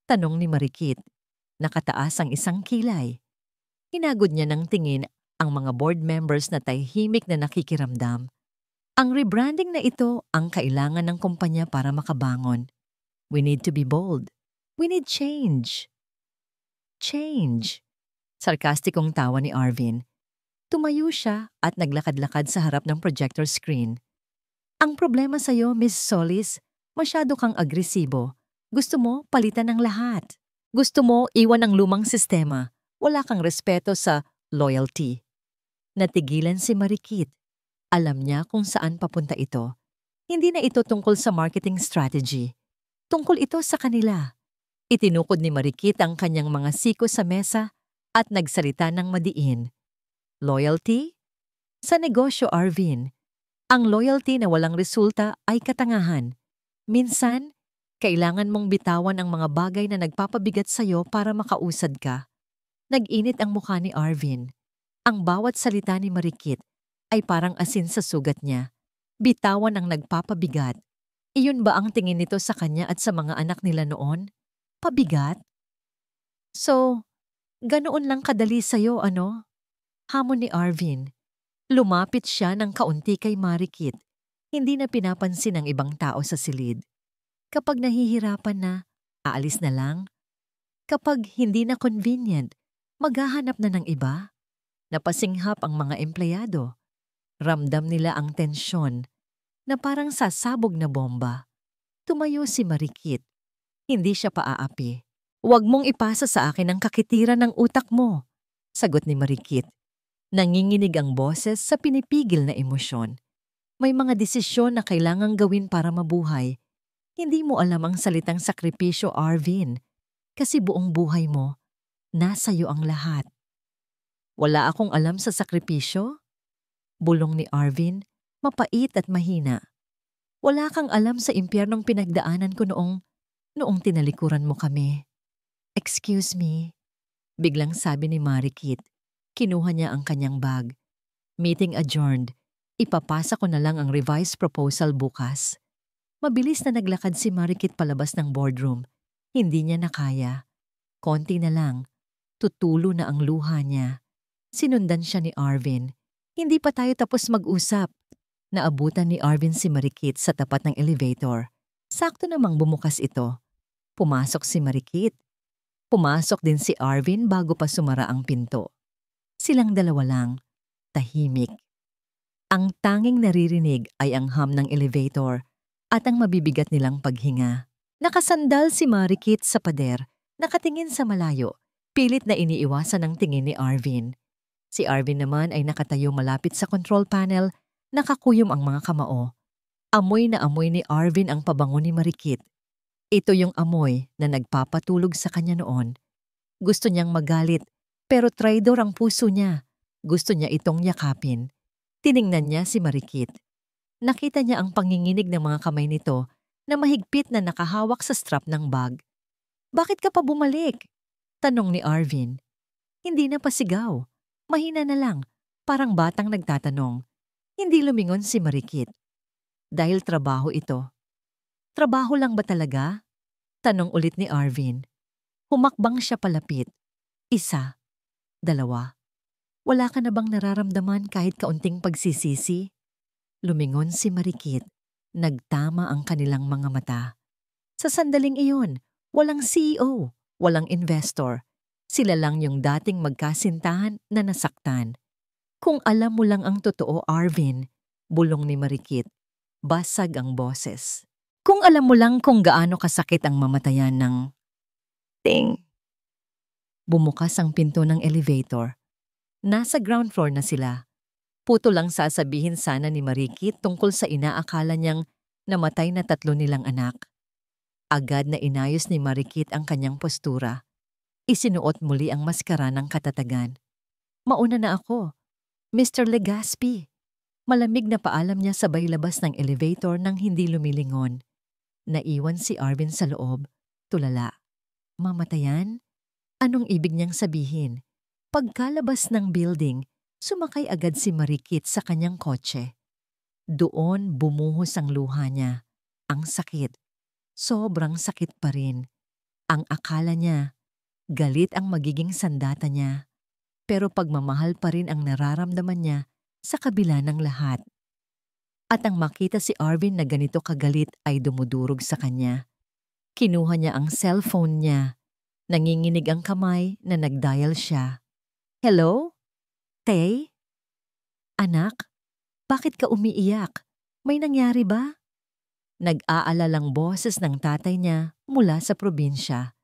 Tanong ni Marikit. Nakataas ang isang kilay. Hinagod niya ng tingin ang mga board members na tahimik na nakikiramdam. Ang rebranding na ito ang kailangan ng kumpanya para makabangon. We need to be bold. We need change. Change. Sarkastikong tawa ni Arvin. Tumayo siya at naglakad-lakad sa harap ng projector screen. Ang problema sa'yo, Miss Solis, masyado kang agresibo. Gusto mo palitan ng lahat. Gusto mo iwan ang lumang sistema. Wala kang respeto sa loyalty. Natigilan si Marikit. Alam niya kung saan papunta ito. Hindi na ito tungkol sa marketing strategy. Tungkol ito sa kanila. Itinukod ni Marikit ang kanyang mga siko sa mesa at nagsalita ng madiin. Loyalty? Sa negosyo, Arvin, ang loyalty na walang resulta ay katangahan. Minsan, kailangan mong bitawan ang mga bagay na nagpapabigat sa'yo para makausad ka. Nag-init ang mukha ni Arvin. Ang bawat salita ni Marikit ay parang asin sa sugat niya. Bitawan ang nagpapabigat. Iyon ba ang tingin nito sa kanya at sa mga anak nila noon? Pabigat? So, ganoon lang kadali sa'yo, ano? Hamon ni Arvin. Lumapit siya ng kaunti kay Marikit. Hindi na pinapansin ng ibang tao sa silid. Kapag nahihirapan na, aalis na lang. Kapag hindi na convenient, maghahanap na ng iba. Napasinghap ang mga empleyado. Ramdam nila ang tensyon na parang sasabog na bomba. Tumayo si Marikit. Hindi siya paaapi. Huwag mong ipasa sa akin ang kakitiran ng utak mo, sagot ni Marikit. Nanginginig ang boses sa pinipigil na emosyon. May mga desisyon na kailangang gawin para mabuhay. Hindi mo alam ang salitang sakripisyo, Arvin, kasi buong buhay mo, nasa iyo ang lahat. Wala akong alam sa sakripisyo? Bulong ni Arvin, mapait at mahina. Wala kang alam sa impyernong pinagdaanan ko noong tinalikuran mo kami. Excuse me, biglang sabi ni Marikit. Kinuha niya ang kanyang bag. Meeting adjourned. Ipapasa ko na lang ang revised proposal bukas. Mabilis na naglakad si Marikit palabas ng boardroom. Hindi niya nakaya. Konti na lang. Tutulo na ang luha niya. Sinundan siya ni Arvin. Hindi pa tayo tapos mag-usap. Naabutan ni Arvin si Marikit sa tapat ng elevator. Sakto namang bumukas ito. Pumasok si Marikit. Pumasok din si Arvin bago pa sumara ang pinto. Silang dalawa lang, tahimik. Ang tanging naririnig ay ang hum ng elevator at ang mabibigat nilang paghinga. Nakasandal si Marikit sa pader, nakatingin sa malayo, pilit na iniiwasan ang tingin ni Arvin. Si Arvin naman ay nakatayo malapit sa control panel, nakakuyom ang mga kamao. Amoy na amoy ni Arvin ang pabango ni Marikit. Ito yung amoy na nagpapatulog sa kanya noon. Gusto niyang magalit, pero traidor ang puso niya. Gusto niya itong yakapin. Tiningnan niya si Marikit. Nakita niya ang panginginig ng mga kamay nito na mahigpit na nakahawak sa strap ng bag. Bakit ka pa bumalik? Tanong ni Arvin. Hindi na pasigaw. Mahina na lang, parang batang nagtatanong. Hindi lumingon si Marikit. Dahil trabaho ito. Trabaho lang ba talaga? Tanong ulit ni Arvin. Humakbang siya palapit. Isa, dalawa. Wala ka na bang nararamdaman kahit kaunting pagsisisi? Lumingon si Marikit. Nagtama ang kanilang mga mata. Sa sandaling iyon, walang CEO, walang investor. Sila lang yung dating magkasintahan na nasaktan. Kung alam mo lang ang totoo, Arvin, bulong ni Marikit. Basag ang boses. Kung alam mo lang kung gaano kasakit ang mamatayan ng ting. Bumukas ang pinto ng elevator. Nasa ground floor na sila. Puto lang sasabihin sana ni Marikit tungkol sa inaakala niyang namatay na 3 nilang anak. Agad na inayos ni Marikit ang kanyang postura. Isinuot muli ang maskara ng katatagan. Mauna na ako, Mr. Legaspi. Malamig na paalam niya sabay labas ng elevator nang hindi lumilingon. Naiwan si Arvin sa loob, tulala. Mamatayan? Anong ibig niyang sabihin? Pagkalabas ng building, sumakay agad si Marikit sa kanyang kotse. Doon bumuhos ang luha niya. Ang sakit. Sobrang sakit pa rin. Ang akala niya, galit ang magiging sandata niya. Pero pagmamahal pa rin ang nararamdaman niya sa kabila ng lahat. At ang makita si Arvin na ganito kagalit ay dumudurog sa kanya. Kinuha niya ang cellphone niya. Nanginginig ang kamay na nagdial siya. Hello? Tay? Anak? Bakit ka umiiyak? May nangyari ba? Nag-aalalang boses ng tatay niya mula sa probinsya.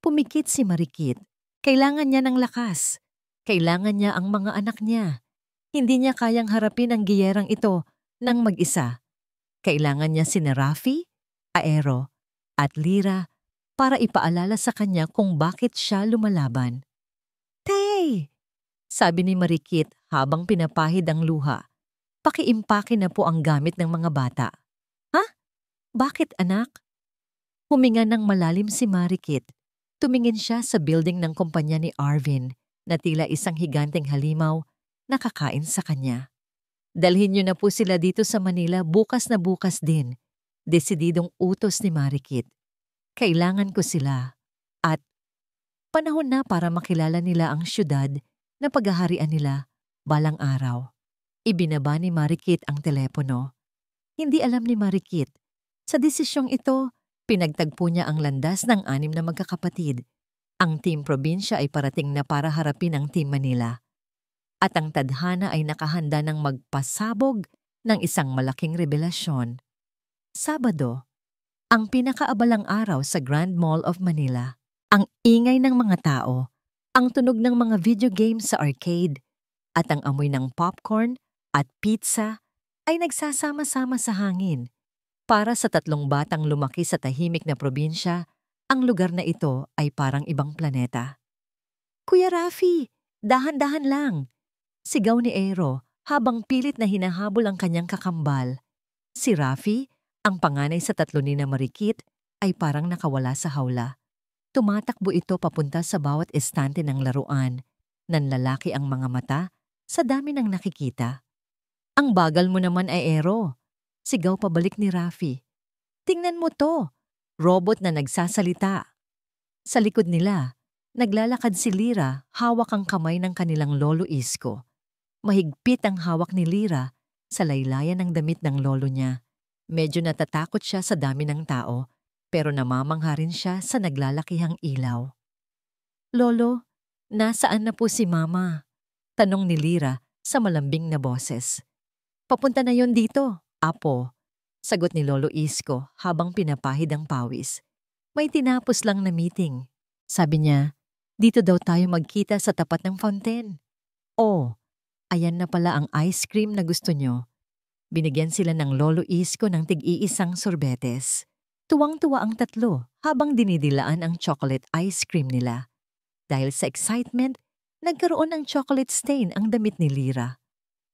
Pumikit si Marikit. Kailangan niya ng lakas. Kailangan niya ang mga anak niya. Hindi niya kayang harapin ang giyerang ito nang mag-isa. Kailangan niya sina Rafi, Aero, at Lira para ipaalala sa kanya kung bakit siya lumalaban. Tay! Sabi ni Marikit habang pinapahid ang luha. Pakiimpake na po ang gamit ng mga bata. Ha? Bakit anak? Huminga ng malalim si Marikit. Tumingin siya sa building ng kumpanya ni Arvin na tila isang higanteng halimaw na kakain sa kanya. Dalhin niyo na po sila dito sa Manila bukas na bukas din. Desididong utos ni Marikit. Kailangan ko sila. At panahon na para makilala nila ang syudad na paghaharian nila balang araw. Ibinaba ni Marikit ang telepono. Hindi alam ni Marikit. Sa desisyong ito, pinagtagpo niya ang landas ng 6 na magkakapatid. Ang Team Probinsya ay parating na para harapin ang Team Manila. At ang tadhana ay nakahanda ng magpasabog ng isang malaking revelasyon. Sabado, ang pinakaabalang araw sa Grand Mall of Manila. Ang ingay ng mga tao, ang tunog ng mga video games sa arcade, at ang amoy ng popcorn at pizza ay nagsasama-sama sa hangin. Para sa 3 batang lumaki sa tahimik na probinsya, ang lugar na ito ay parang ibang planeta. Kuya Rafi, dahan-dahan lang. Sigaw ni Aero habang pilit na hinahabol ang kanyang kakambal. Si Rafi, ang panganay sa 3 ni na Marikit, ay parang nakawala sa hawla. Tumatakbo ito papunta sa bawat estante ng laruan. Nanlalaki ang mga mata sa dami ng nakikita. Ang bagal mo naman ay Aero. Sigaw pabalik ni Rafi. Tingnan mo to, robot na nagsasalita. Sa likod nila, naglalakad si Lira, hawak ang kamay ng kanilang lolo Isko. Mahigpit ang hawak ni Lira sa laylayan ng damit ng lolo niya. Medyo natatakot siya sa dami ng tao, pero namamangha rin siya sa naglalakihang ilaw. Lolo, nasaan na po si Mama? Tanong ni Lira sa malambing na boses. Papunta na yon dito, Apo. Sagot ni Lolo Isko habang pinapahid ang pawis. May tinapos lang na meeting. Sabi niya, dito daw tayo magkita sa tapat ng fountain. Oh, ayan na pala ang ice cream na gusto nyo. Binigyan sila ng Lolo Isko ng tig-iisang sorbetes. Tuwang-tuwa ang 3 habang dinidilaan ang chocolate ice cream nila. Dahil sa excitement, nagkaroon ng chocolate stain ang damit ni Lira.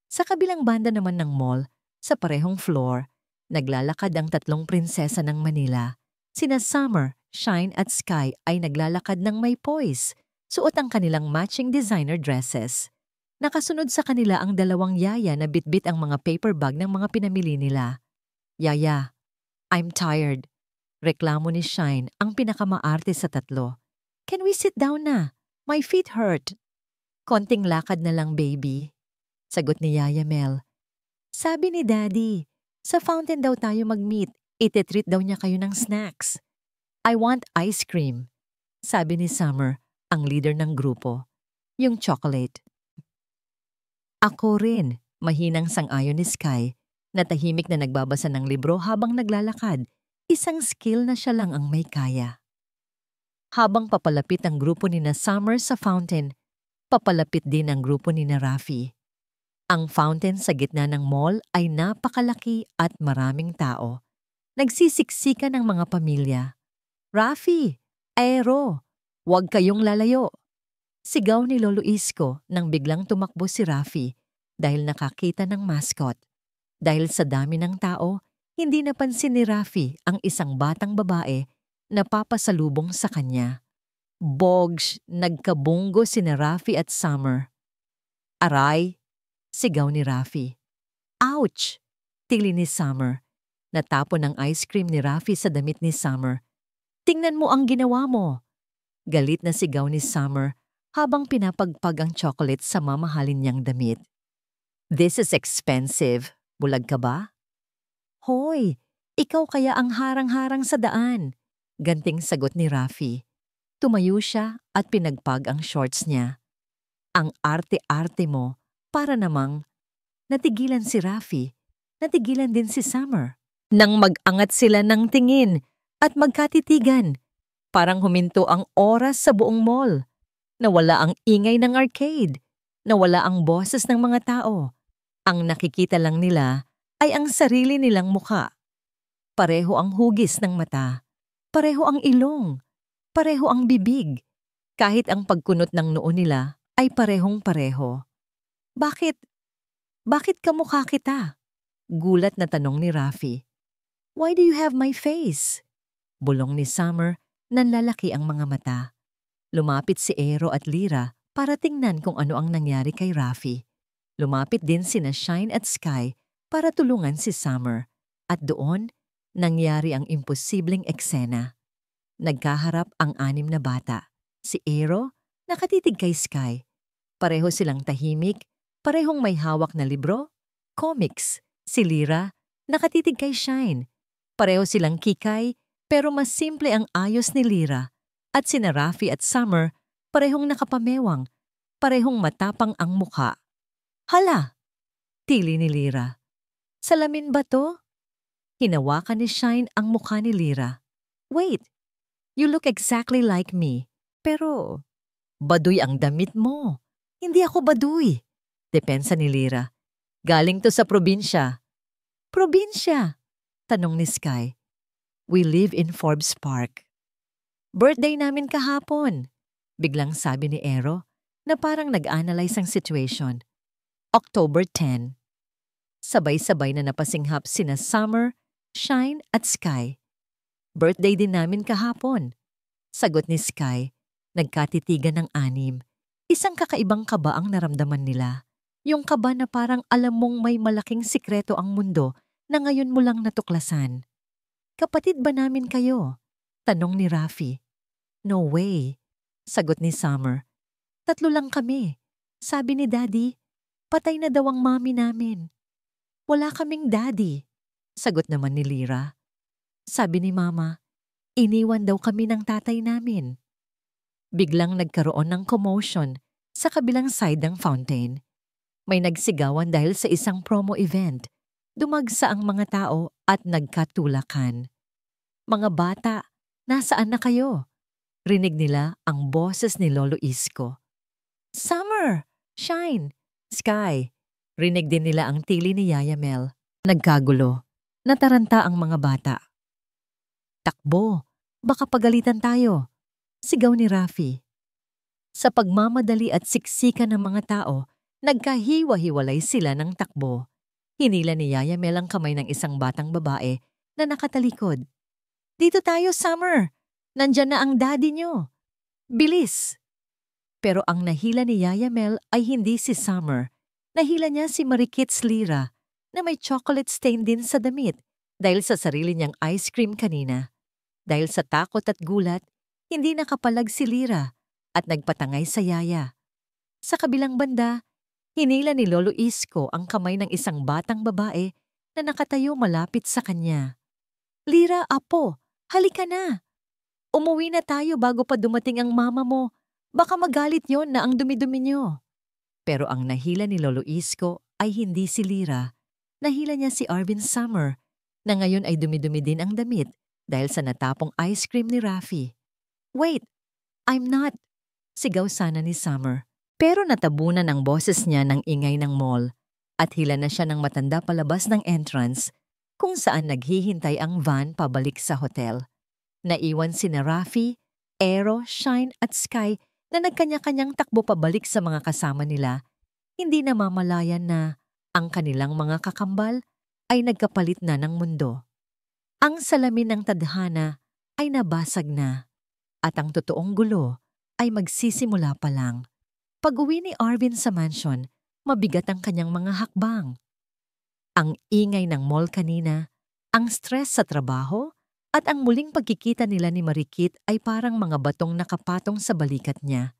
Sa kabilang banda naman ng mall, sa parehong floor, naglalakad ang 3 prinsesa ng Manila. Sina Summer, Shine at Sky ay naglalakad ng may poise, suot ang kanilang matching designer dresses. Nakasunod sa kanila ang 2 yaya na bitbit ang mga paper bag ng mga pinamili nila. Yaya, I'm tired. Reklamo ni Shine, ang pinakamaarte sa 3. Can we sit down na? My feet hurt. Konting lakad na lang, baby. Sagot ni Yaya Mel. Sabi ni Daddy, sa fountain daw tayo mag-meet. Ite-treat daw niya kayo ng snacks. I want ice cream. Sabi ni Summer, ang leader ng grupo. Yung chocolate. Ako rin, mahinang sang-ayon ni Sky, na tahimik na nagbabasa ng libro habang naglalakad. Isang skill na siya lang ang may kaya. Habang papalapit ang grupo ni na Summer sa fountain, papalapit din ang grupo ni na Rafi. Ang fountain sa gitna ng mall ay napakalaki at maraming tao. Nagsisiksikan ng mga pamilya. Rafi! Aero! Huwag kayong lalayo! Sigaw ni Lolo Isko nang biglang tumakbo si Rafi dahil nakakita ng mascot. Dahil sa dami ng tao, hindi napansin ni Rafi ang isang batang babae na papasalubong sa kanya. Bogs! Nagkabunggo sina Rafi at Summer. Aray! Sigaw ni Rafi. Ouch! Tili ni Summer. Natapon ang ice cream ni Rafi sa damit ni Summer. Tingnan mo ang ginawa mo! Galit na sigaw ni Summer habang pinapagpag ang chocolate sa mamahalin niyang damit. This is expensive. Bulag ka ba? Hoy! Ikaw kaya ang harang-harang sa daan. Ganting sagot ni Rafi. Tumayo siya at pinagpag ang shorts niya. Ang arte-arte mo. Para namang natigilan si Rafi, natigilan din si Summer. Nang mag-angat sila ng tingin at magkatitigan, parang huminto ang oras sa buong mall. Nawala ang ingay ng arcade, nawala ang boses ng mga tao. Ang nakikita lang nila ay ang sarili nilang muka. Pareho ang hugis ng mata, pareho ang ilong, pareho ang bibig. Kahit ang pagkunot ng noo nila ay parehong-pareho. Bakit? Bakit kamukha kita? Gulat na tanong ni Rafi. Why do you have my face? Bulong ni Summer, nanlalaki ang mga mata. Lumapit si Aero at Lyra para tingnan kung ano ang nangyari kay Rafi. Lumapit din sina Shine at Sky para tulungan si Summer. At doon, nangyari ang imposibleng eksena. Nagkaharap ang 6 na bata. Si Aero, nakatitig kay Sky. Pareho silang tahimik, parehong may hawak na libro, comics. Si Lyra, nakatitig kay Shine. Pareho silang kikay, pero mas simple ang ayos ni Lyra. At sina Rafi at Summer, parehong nakapamewang, parehong matapang ang mukha. Hala! Tili ni Lyra. Salamin ba to? Hinawakan ni Shine ang mukha ni Lyra. Wait, you look exactly like me. Pero, baduy ang damit mo. Hindi ako baduy. Depensa ni Lyra. Galing to sa probinsya. Probinsya? Tanong ni Sky. We live in Forbes Park. Birthday namin kahapon. Biglang sabi ni Aero na parang nag-analyze ang situation. October 10. Sabay-sabay na napasinghap sina Summer, Shine at Sky. Birthday din namin kahapon. Sagot ni Sky. Nagkatitigan ng 6. Isang kakaibang kaba ang naramdaman nila. Yung kaba na parang alam mong may malaking sikreto ang mundo na ngayon mo lang natuklasan. Kapatid ba namin kayo? Tanong ni Rafi. No way. Sagot ni Summer. 3 lang kami. Sabi ni Daddy, patay na daw ang mami namin. Wala kaming daddy. Sagot naman ni Lyra. Sabi ni Mama, iniwan daw kami ng tatay namin. Biglang nagkaroon ng commotion sa kabilang side ng fountain. May nagsigawan dahil sa isang promo event. Dumagsa ang mga tao at nagkatulakan. Mga bata, nasaan na kayo? Rinig nila ang boses ni Lolo Isko. Summer! Shine! Sky! Rinig din nila ang tili ni Yaya Mel. Nagkagulo. Nataranta ang mga bata. Takbo! Baka pagalitan tayo! Sigaw ni Rafi. Sa pagmamadali at siksikan ng mga tao, nagkahiwa-hiwalay sila ng takbo. Hinila ni Yaya Mel ang kamay ng isang batang babae na nakatalikod. Dito tayo, Summer! Nandyan na ang daddy nyo! Bilis! Pero ang nahila ni Yaya Mel ay hindi si Summer. Nahila niya si Marikits Lyra na may chocolate stain din sa damit dahil sa sarili niyang ice cream kanina. Dahil sa takot at gulat, hindi nakapalag si Lyra at nagpatangay sa Yaya. Sa kabilang banda, hinila ni Lolo Isko ang kamay ng isang batang babae na nakatayo malapit sa kanya. Lyra, apo, halika na! Umuwi na tayo bago pa dumating ang mama mo. Baka magalit yon na ang dumi-dumi niyo. Pero ang nahila ni Lolo Isko ay hindi si Lyra. Nahila niya si Arvin Summer na ngayon ay dumi-dumi din ang damit dahil sa natapong ice cream ni Rafi. Wait, I'm not! Sigaw sana ni Summer. Pero natabunan ang boses niya ng ingay ng mall. At hila na siya ng matanda palabas ng entrance kung saan naghihintay ang van pabalik sa hotel. Naiwan sina Rafi, Aero, Shine at Sky na nagkanya-kanyang takbo pabalik sa mga kasama nila, hindi namamalayan na ang kanilang mga kakambal ay nagkapalit na ng mundo. Ang salamin ng tadhana ay nabasag na at ang totoong gulo ay magsisimula pa lang. Pag-uwi ni Arvin sa mansion, mabigat ang kanyang mga hakbang. Ang ingay ng mall kanina, ang stress sa trabaho, at ang muling pagkikita nila ni Marikit ay parang mga batong nakapatong sa balikat niya.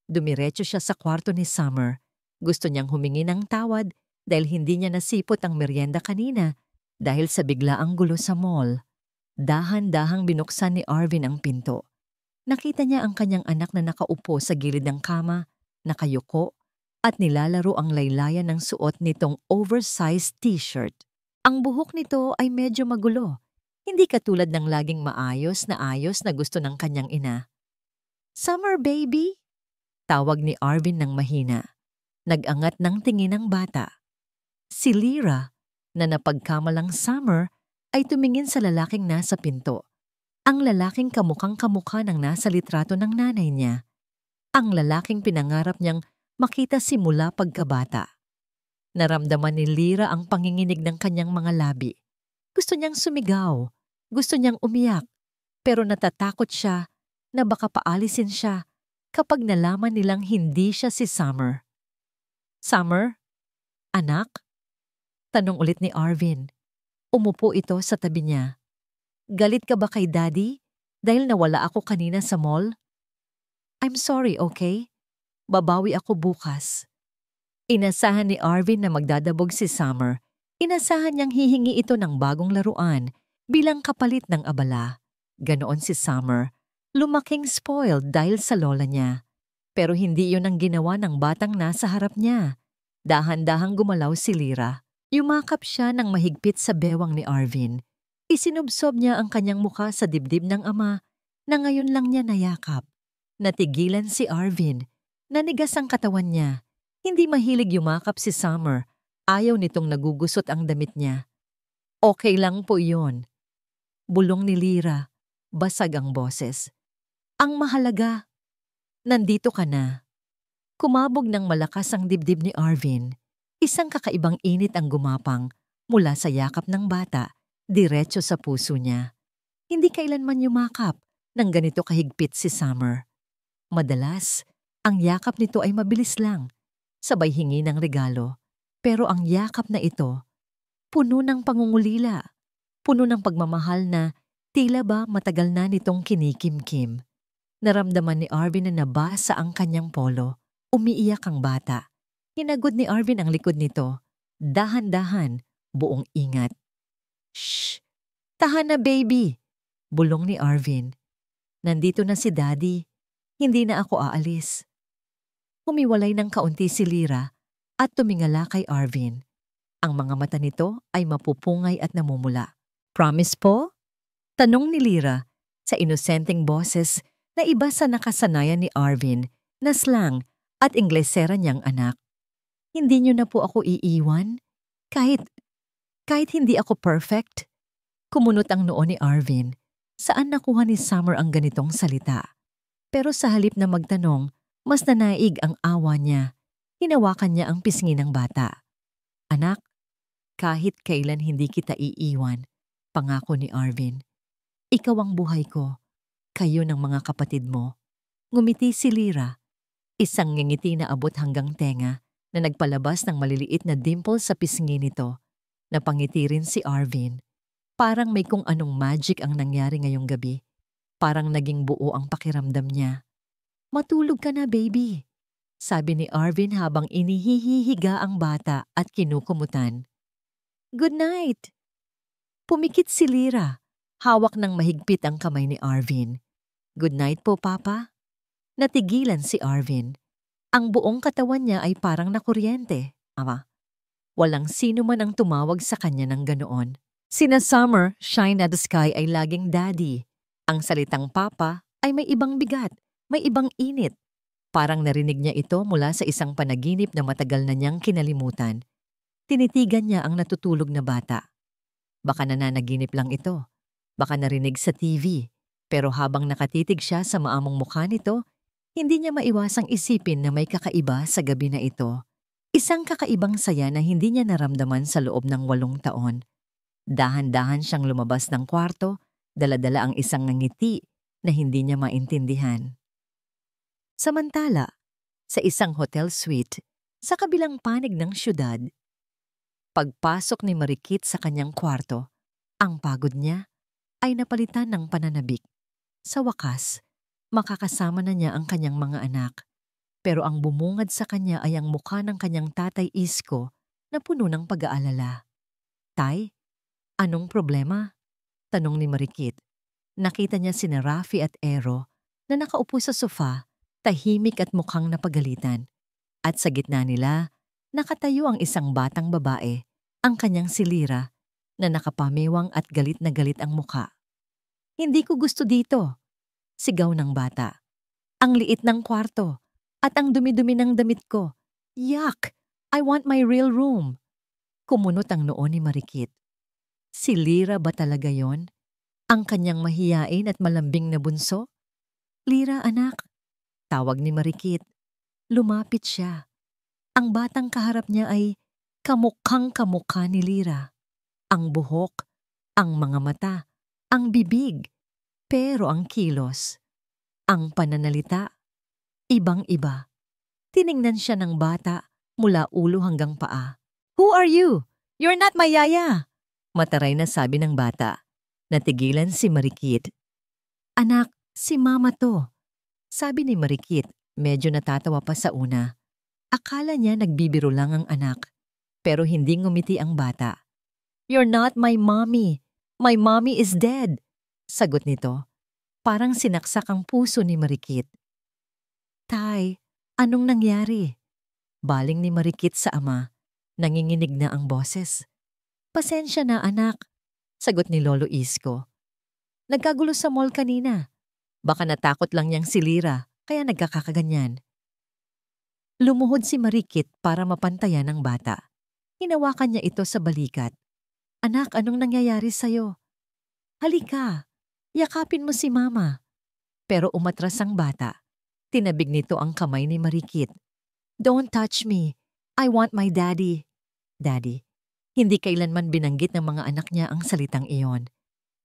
Dumiretso siya sa kwarto ni Summer. Gusto niyang humingi ng tawad dahil hindi niya nasipot ang merienda kanina dahil sa biglaang gulo sa mall. Dahan-dahang binuksan ni Arvin ang pinto. Nakita niya ang kanyang anak na nakaupo sa gilid ng kama, nakayuko, at nilalaro ang laylayan ng suot nitong oversized t-shirt. Ang buhok nito ay medyo magulo, hindi katulad ng laging maayos na gusto ng kanyang ina. "Summer, baby?" Tawag ni Arvin ng mahina. Nag-angat ng tingin ng bata. Si Lyra, na napagkamalang Summer, ay tumingin sa lalaking nasa pinto. Ang lalaking kamukhang-kamukha ng nasa litrato ng nanay niya. Ang lalaking pinangarap niyang makita simula pagkabata. Naramdaman ni Lyra ang panginginig ng kanyang mga labi. Gusto niyang sumigaw, gusto niyang umiyak, pero natatakot siya na baka paalisin siya kapag nalaman nilang hindi siya si Summer. "Summer? Anak?" Tanong ulit ni Arvin. Umupo ito sa tabi niya. "Galit ka ba kay Daddy dahil nawala ako kanina sa mall?" "I'm sorry, okay? Babawi ako bukas." Inasahan ni Arvin na magdadabog si Summer. Inasahan niyang hihingi ito ng bagong laruan bilang kapalit ng abala. Ganoon si Summer. Lumaking spoiled dahil sa lola niya. Pero hindi yun ang ginawa ng batang nasa harap niya. Dahan-dahang gumalaw si Lyra. Yumakap siya ng mahigpit sa bewang ni Arvin. Isinubsob niya ang kanyang mukha sa dibdib ng ama na ngayon lang niya nayakap. Natigilan si Arvin. Nanigas ang katawan niya. Hindi mahilig yumakap si Summer. Ayaw nitong nagugusot ang damit niya. "Okay lang po yun." Bulong ni Lyra. Basag ang boses. "Ang mahalaga, nandito ka na." Kumabog ng malakas ang dibdib ni Arvin. Isang kakaibang init ang gumapang mula sa yakap ng bata, diretso sa puso niya. Hindi kailanman yumakap ng ganito kahigpit si Summer. Madalas, ang yakap nito ay mabilis lang, sabay hingi ng regalo. Pero ang yakap na ito, puno ng pangungulila, puno ng pagmamahal na tila ba matagal na nitong kinikimkim. Naramdaman ni Arvin na nabasa ang kanyang polo. Umiiyak ang bata. Hinagod ni Arvin ang likod nito. Dahan-dahan, buong ingat. "Shh! Tahan na, baby!" Bulong ni Arvin. "Nandito na si Daddy. Hindi na ako aalis." Humiwalay ng kaunti si Lyra at tumingala kay Arvin. Ang mga mata nito ay mapupungay at namumula. "Promise po?" Tanong ni Lyra sa inosenteng boses na iba sa nakasanayan ni Arvin na slang at inglesera niyang anak. "Hindi niyo na po ako iiwan? Kahit hindi ako perfect?" Kumunot ang noo ni Arvin. Saan nakuha ni Summer ang ganitong salita? Pero sa halip na magtanong, mas nanaig ang awa niya. Hinawakan niya ang pisngi ng bata. "Anak, kahit kailan hindi kita iiwan," pangako ni Arvin. "Ikaw ang buhay ko. Kayo ng mga kapatid mo." Ngumiti si Lyra. Isang ngingiti na abot hanggang tenga na nagpalabas ng maliliit na dimple sa pisngi nito. Napangiti rin si Arvin. Parang may kung anong magic ang nangyari ngayong gabi. Parang naging buo ang pakiramdam niya. "Matulog ka na, baby," sabi ni Arvin habang inihihihiga ang bata at kinukumutan. "Good night." Pumikit si Lyra. Hawak ng mahigpit ang kamay ni Arvin. "Good night po, Papa." Natigilan si Arvin. Ang buong katawan niya ay parang nakuryente. Ama, walang sino man ang tumawag sa kanya ng ganoon. Sina Summer, Shine at Sky ay laging daddy. Ang salitang papa ay may ibang bigat, may ibang init. Parang narinig niya ito mula sa isang panaginip na matagal na niyang kinalimutan. Tinitigan niya ang natutulog na bata. Baka nananaginip lang ito. Baka narinig sa TV. Pero habang nakatitig siya sa maamong mukha nito, hindi niya maiwasang isipin na may kakaiba sa gabi na ito. Isang kakaibang saya na hindi niya naramdaman sa loob ng 8 taon. Dahan-dahan siyang lumabas ng kwarto, dala-dala ang isang ngiti na hindi niya maintindihan. Samantala, sa isang hotel suite, sa kabilang panig ng syudad, pagpasok ni Marikit sa kanyang kwarto, ang pagod niya ay napalitan ng pananabik. Sa wakas, makakasama na niya ang kanyang mga anak. Pero ang bumungad sa kanya ay ang mukha ng kanyang tatay Isko na puno ng pag-aalala. "Tay, anong problema?" tanong ni Marikit. Nakita niya sina Rafi at Ero na nakaupo sa sofa, tahimik at mukhang napagalitan. At sa gitna nila, nakatayo ang isang batang babae, ang kanyang si Lira, na nakapamewang at galit na galit ang mukha. "Hindi ko gusto dito," sigaw ng bata. "Ang liit ng kwarto. At ang dumi-dumi ng damit ko. Yuck! I want my real room." Kumunot ang noo ni Marikit. Si Lira ba talaga yon? Ang kanyang mahiyain at malambing na bunso? "Lira, anak," tawag ni Marikit. Lumapit siya. Ang batang kaharap niya ay kamukhang kamukha ni Lira. Ang buhok, ang mga mata, ang bibig, pero ang kilos, ang pananalita, ibang-iba. Tiningnan siya ng bata mula ulo hanggang paa. "Who are you? You're not my yaya!" Mataray na sabi ng bata. Natigilan si Marikit. "Anak, si mama to," sabi ni Marikit, medyo natatawa pa sa una. Akala niya nagbibiro lang ang anak, pero hindi ngumiti ang bata. "You're not my mommy. My mommy is dead," sagot nito. Parang sinaksak ang puso ni Marikit. "Tay, anong nangyari?" Baling ni Marikit sa ama. Nanginginig na ang boses. "Pasensya na, anak," sagot ni Lolo Isko. "Nagkagulo sa mall kanina. Baka natakot lang niyang si Lira, kaya nagkakaganyan." Lumuhod si Marikit para mapantayan ang bata. Hinawakan niya ito sa balikat. "Anak, anong nangyayari sa'yo? Halika, yakapin mo si mama." Pero umatras ang bata. Tinabig nito ang kamay ni Marikit. "Don't touch me. I want my daddy." Daddy. Hindi kailanman binanggit ng mga anak niya ang salitang iyon.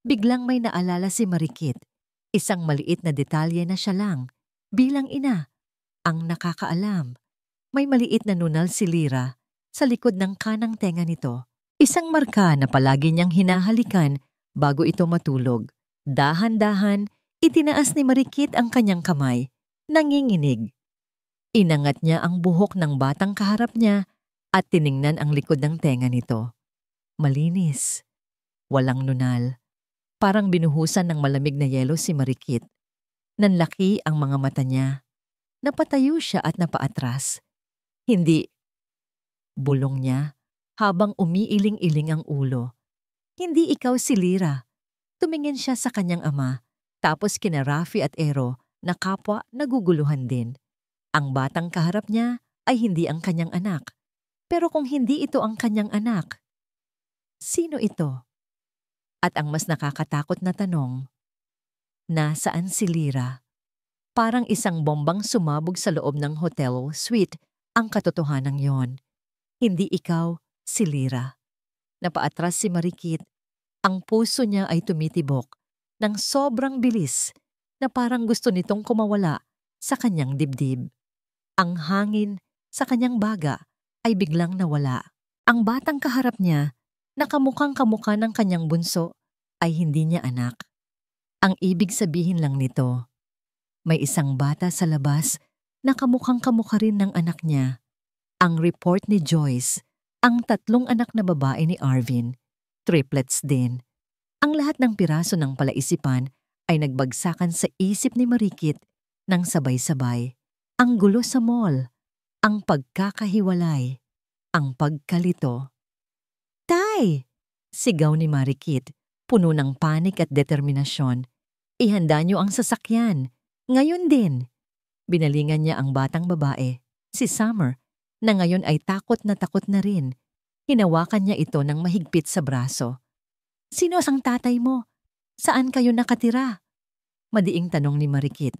Biglang may naalala si Marikit. Isang maliit na detalye na siya lang, bilang ina, ang nakakaalam. May maliit na nunal si Lira sa likod ng kanang tenga nito. Isang marka na palagi niyang hinahalikan bago ito matulog. Dahan-dahan, itinaas ni Marikit ang kanyang kamay. Nanginginig. Inangat niya ang buhok ng batang kaharap niya at tiningnan ang likod ng tenga nito. Malinis. Walang nunal. Parang binuhusan ng malamig na yelo si Marikit. Nanlaki ang mga mata niya. Napatayo siya at napaatras. Hindi. Bulong niya habang umiiling-iling ang ulo. "Hindi ikaw si Lira." Tumingin siya sa kanyang ama, tapos kina Rafi at Ero na kapwa naguguluhan din. Ang batang kaharap niya ay hindi ang kanyang anak. Pero kung hindi ito ang kanyang anak, sino ito? At ang mas nakakatakot na tanong, nasaan si Lira? Parang isang bombang sumabog sa loob ng hotel suite ang katotohanan yon. Hindi ikaw si Lira. Napaatras si Marikit. Ang puso niya ay tumitibok ng sobrang bilis na parang gusto nitong kumawala sa kanyang dibdib. Ang hangin sa kanyang baga ay biglang nawala. Ang batang kaharap niya, nakamukhang kamukha ng kanyang bunso, ay hindi niya anak. Ang ibig sabihin lang nito, may isang bata sa labas na kamukhang kamukha rin ng anak niya. Ang report ni Joyce, ang 3 anak na babae ni Arvin, triplets din. Ang lahat ng piraso ng palaisipan ay nagbagsakan sa isip ni Marikit ng sabay-sabay. Ang gulo sa mall, ang pagkakahiwalay, ang pagkalito. "Tay!" sigaw ni Marikit, puno ng panik at determinasyon. "Ihanda niyo ang sasakyan. Ngayon din." Binalingan niya ang batang babae, si Summer, na ngayon ay takot na rin. Hinawakan niya ito ng mahigpit sa braso. Sino ang tatay mo? Saan kayo nakatira? Madiing tanong ni Marikit.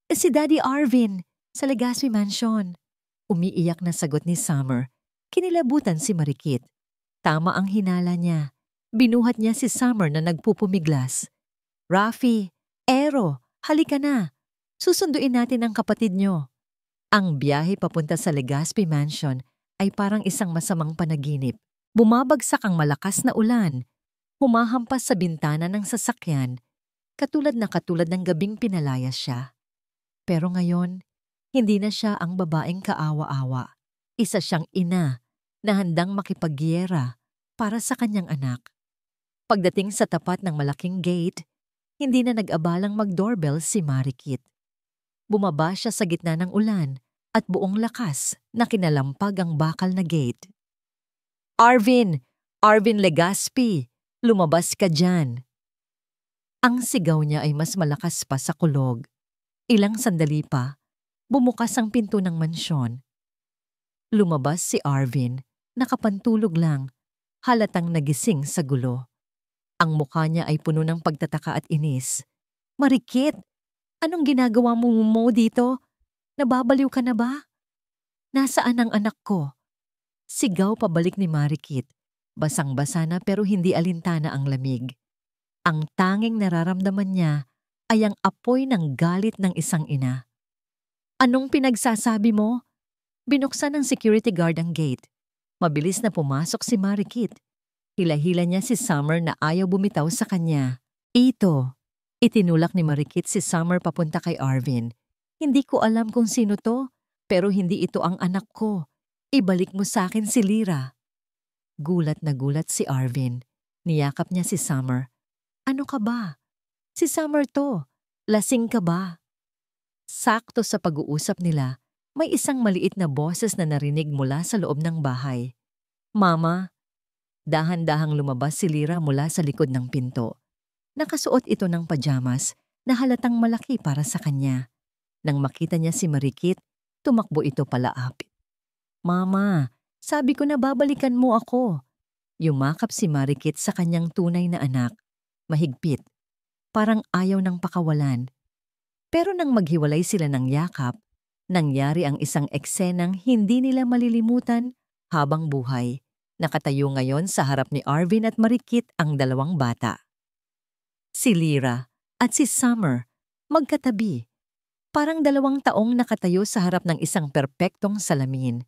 Si Daddy Arvin, sa Legazpi Mansion. Umiiyak na sagot ni Summer. Kinilabutan si Marikit. Tama ang hinala niya. Binuhat niya si Summer na nagpupumiglas. Rafi, Ero, halika na. Susunduin natin ang kapatid niyo. Ang biyahe papunta sa Legazpi Mansion ay parang isang masamang panaginip. Bumabagsak ang malakas na ulan. Humahampas sa bintana ng sasakyan, katulad ng gabing pinalayas siya. Pero ngayon, hindi na siya ang babaeng kaawa-awa. Isa siyang ina na handang makipagyera para sa kanyang anak. Pagdating sa tapat ng malaking gate, hindi na nag-abalang mag-doorbell si Marikit. Bumaba siya sa gitna ng ulan at buong lakas na kinalampag ang bakal na gate. Arvin! Arvin Legazpi! Lumabas ka dyan! Ang sigaw niya ay mas malakas pa sa kulog. Ilang sandali pa, bumukas ang pinto ng mansyon. Lumabas si Arvin, nakapantulog lang, halatang nagising sa gulo. Ang mukha niya ay puno ng pagtataka at inis. Marikit! Anong ginagawa mo dito? Nababaliw ka na ba? Nasaan ang anak ko? Sigaw pabalik ni Marikit. Basang-basa na pero hindi alintana ang lamig. Ang tanging nararamdaman niya ay ang apoy ng galit ng isang ina. Anong pinagsasabi mo? Binuksan ng security guard ang gate. Mabilis na pumasok si Marikit. Hila-hila niya si Summer na ayaw bumitaw sa kanya. Ito. Itinulak ni Marikit si Summer papunta kay Arvin. Hindi ko alam kung sino to, pero hindi ito ang anak ko. Ibalik mo sa akin si Lyra. Gulat na gulat si Arvin. Niyakap niya si Summer. Ano ka ba? Si Summer to. Lasing ka ba? Sakto sa pag-uusap nila, may isang maliit na boses na narinig mula sa loob ng bahay. Mama, dahan-dahang lumabas si Lyra mula sa likod ng pinto. Nakasuot ito ng pajamas na halatang malaki para sa kanya. Nang makita niya si Marikit, tumakbo ito palaapit. Mama, sabi ko na babalikan mo ako. Yumakap si Marikit sa kanyang tunay na anak. Mahigpit. Parang ayaw ng pakawalan. Pero nang maghiwalay sila ng yakap, nangyari ang isang eksenang hindi nila malilimutan habang buhay. Nakatayo ngayon sa harap ni Arvin at Marikit ang dalawang bata. Si Lyra at si Summer, magkatabi. Parang 2 taong nakatayo sa harap ng isang perpektong salamin.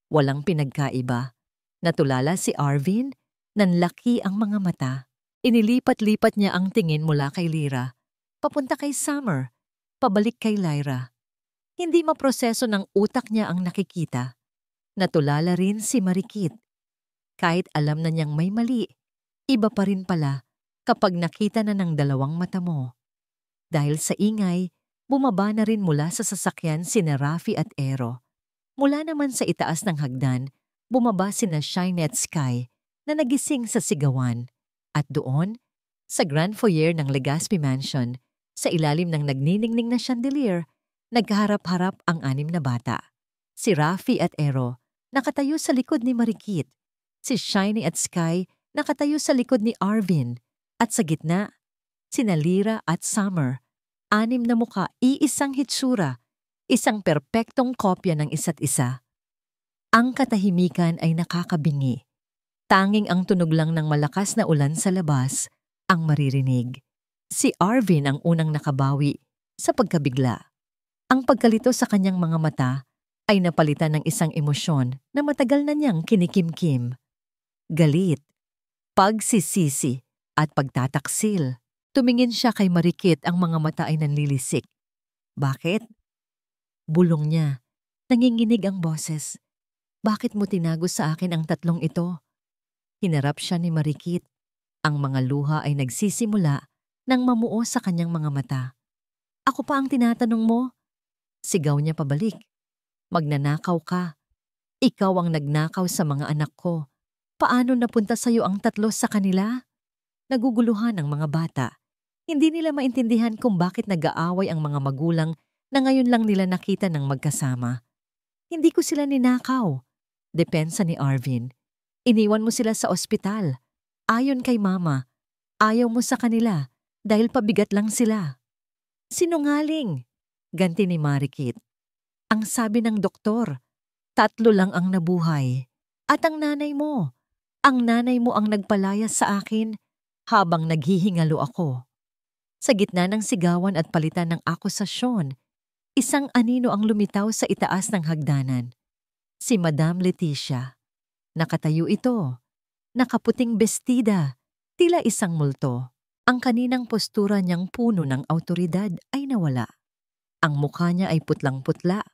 Walang pinagkaiba. Natulala si Arvin, nanlaki ang mga mata. Inilipat-lipat niya ang tingin mula kay Lyra, papunta kay Summer, pabalik kay Lyra. Hindi maproseso ng utak niya ang nakikita. Natulala rin si Marikit. Kahit alam na niyang may mali, iba pa rin pala kapag nakita na ng 2 mata mo. Dahil sa ingay, bumaba na rin mula sa sasakyan sina Rafi at Ero. Mula naman sa itaas ng hagdan, bumaba sina Shine at Sky na nagising sa sigawan. At doon, sa grand foyer ng Legazpi Mansion, sa ilalim ng nagniningning na chandelier, nagkaharap-harap ang 6 na bata. Si Rafi at Ero, nakatayo sa likod ni Marikit. Si Shiny at Sky, nakatayo sa likod ni Arvin. At sa gitna, sina Lyra at Summer. 6 na muka, iisang hitsura, isang perpektong kopya ng isa't isa. Ang katahimikan ay nakakabingi. Tanging ang tunog lang ng malakas na ulan sa labas ang maririnig. Si Arvin ang unang nakabawi sa pagkabigla. Ang pagkalito sa kanyang mga mata ay napalitan ng isang emosyon na matagal na niyang kinikimkim. Galit, pagsisisi at pagtataksil. Tumingin siya kay Marikit, ang mga mata ay nanlilisik. Bakit? Bulong niya. Nanginginig ang boses. Bakit mo tinago sa akin ang 3 ito? Hinarap siya ni Marikit. Ang mga luha ay nagsisimula nang mamuo sa kanyang mga mata. Ako pa ang tinatanong mo? Sigaw niya pabalik. Magnanakaw ka. Ikaw ang nagnakaw sa mga anak ko. Paano napunta sa'yo ang 3 sa kanila? Naguguluhan ang mga bata. Hindi nila maintindihan kung bakit nag-aaway ang mga magulang na ngayon lang nila nakita ng magkasama. Hindi ko sila ninakaw. Depensa ni Arvin. Iniwan mo sila sa ospital. Ayon kay Mama, ayaw mo sa kanila dahil pabigat lang sila. Sinungaling, ganti ni Marikit. Ang sabi ng doktor, 3 lang ang nabuhay. At ang nanay mo ang nagpalayas sa akin habang naghihingalo ako. Sa gitna ng sigawan at palitan ng akusasyon, isang anino ang lumitaw sa itaas ng hagdanan. Si Madam Leticia. Nakatayo ito, nakaputing bestida, tila isang multo. Ang kaninang postura niyang puno ng awtoridad ay nawala. Ang mukha niya ay putlang-putla,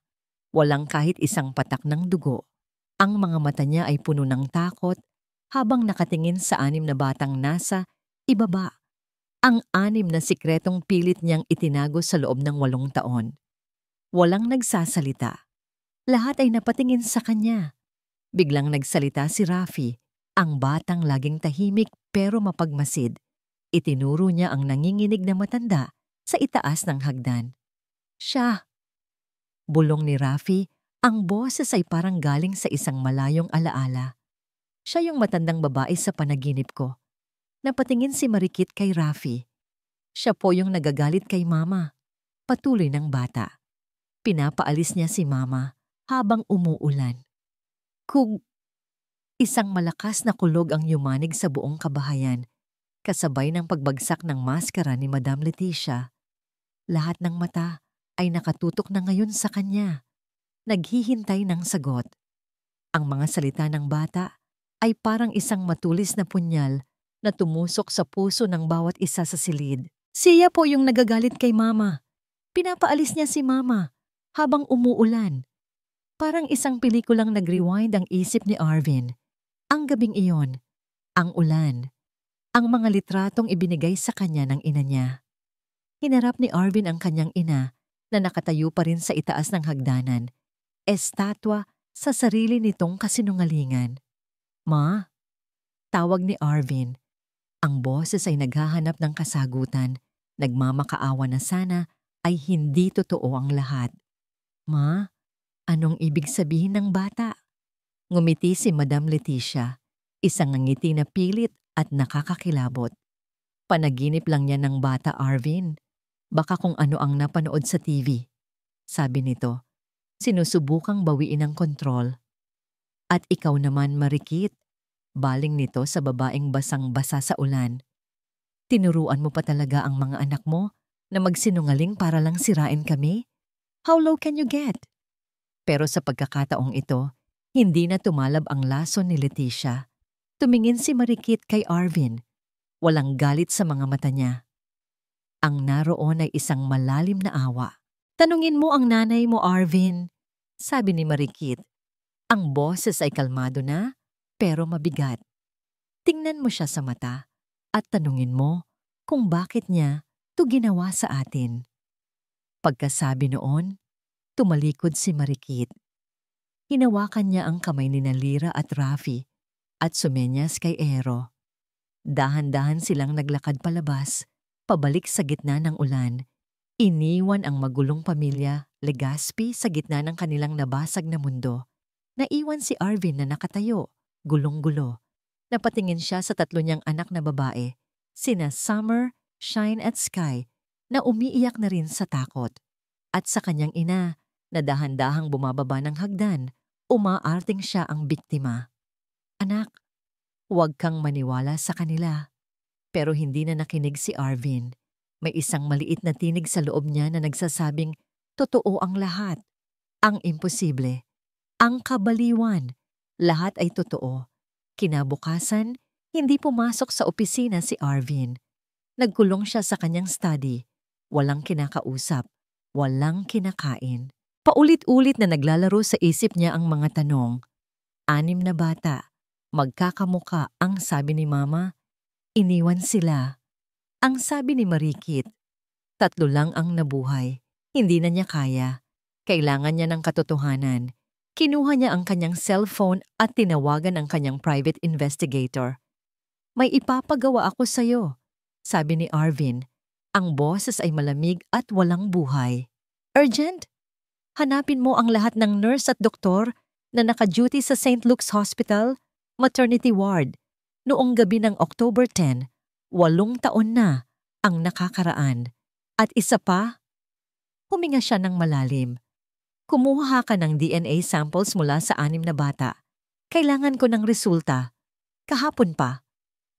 walang kahit isang patak ng dugo. Ang mga mata niya ay puno ng takot habang nakatingin sa 6 na batang nasa ibaba. Ang 6 na sikretong pilit niyang itinago sa loob ng 8 taon. Walang nagsasalita. Lahat ay napatingin sa kanya. Biglang nagsalita si Rafi, ang batang laging tahimik pero mapagmasid. Itinuro niya ang nanginginig na matanda sa itaas ng hagdan. Siya. Bulong ni Rafi, ang boses ay parang galing sa isang malayong alaala. Siya yung matandang babae sa panaginip ko. Napatingin si Marikit kay Rafi. Siya po yung nagagalit kay Mama. Patuloy ng bata. Pinapaalis niya si Mama habang umuulan. Isang malakas na kulog ang yumanig sa buong kabahayan, kasabay ng pagbagsak ng maskara ni Madam Leticia. Lahat ng mata ay nakatutok na ngayon sa kanya, naghihintay ng sagot. Ang mga salita ng bata ay parang isang matulis na punyal na tumusok sa puso ng bawat isa sa silid. Siya po yung nagagalit kay Mama. Pinapaalis niya si Mama habang umuulan. Parang isang pelikulang nag-rewind ang isip ni Arvin. Ang gabing iyon, ang ulan, ang mga litratong ibinigay sa kanya ng ina niya. Hinarap ni Arvin ang kanyang ina na nakatayo pa rin sa itaas ng hagdanan, estatwa sa sarili nitong kasinungalingan. Ma? Tawag ni Arvin. Ang boses ay naghahanap ng kasagutan, nagmamakaawa na sana ay hindi totoo ang lahat. Ma, anong ibig sabihin ng bata? Ngumiti si Madam Leticia, isang ngiti na pilit at nakakakilabot. Panaginip lang niya ng bata, Arvin. Baka kung ano ang napanood sa TV. Sabi nito, sinusubukang bawiin ang kontrol. At ikaw naman, Marikit, baling nito sa babaeng basang-basa sa ulan. Tinuruan mo pa talaga ang mga anak mo na magsinungaling para lang sirain kami? How low can you get? Pero sa pagkakataong ito, hindi na tumalab ang lason ni Leticia. Tumingin si Marikit kay Arvin. Walang galit sa mga mata niya. Ang naroon ay isang malalim na awa. Tanungin mo ang nanay mo, Arvin, sabi ni Marikit. Ang boses ay kalmado na, pero mabigat. Tingnan mo siya sa mata at tanungin mo kung bakit niya ito ginawa sa atin. Pagkasabi noon, tumalikod si Marikit. Hinawakan niya ang kamay ni Lira at Rafi at sumenyas kay Ero. Dahan-dahan silang naglakad palabas, pabalik sa gitna ng ulan. Iniwan ang magulong pamilya, Legaspi, sa gitna ng kanilang nabasag na mundo. Naiwan si Arvin na nakatayo, gulong-gulo. Napatingin siya sa 3 niyang anak na babae, sina Summer, Shine at Sky, na umiiyak na rin sa takot. At sa kanyang ina, na dahan-dahang bumababa ng hagdan, umaarting siya ang biktima. Anak, huwag kang maniwala sa kanila. Pero hindi na nakinig si Arvin. May isang maliit na tinig sa loob niya na nagsasabing, totoo ang lahat. Ang imposible. Ang kabaliwan. Lahat ay totoo. Kinabukasan, hindi pumasok sa opisina si Arvin. Nagkulong siya sa kanyang study. Walang kinakausap. Walang kinakain. Paulit-ulit na naglalaro sa isip niya ang mga tanong. 6 na bata. Magkakamuka ang sabi ni Mama. Iniwan sila. Ang sabi ni Marikit. 3 lang ang nabuhay. Hindi na niya kaya. Kailangan niya ng katotohanan. Kinuha niya ang kanyang cellphone at tinawagan ang kanyang private investigator. May ipapagawa ako sa'yo, sabi ni Arvin. Ang boses ay malamig at walang buhay. Urgent? Hanapin mo ang lahat ng nurse at doktor na naka-duty sa St. Luke's Hospital maternity ward. Noong gabi ng October 10, 8 taon na ang nakakaraan. At isa pa, huminga siya ng malalim. Kumuha ka ng DNA samples mula sa 6 na bata. Kailangan ko ng resulta. Kahapon pa.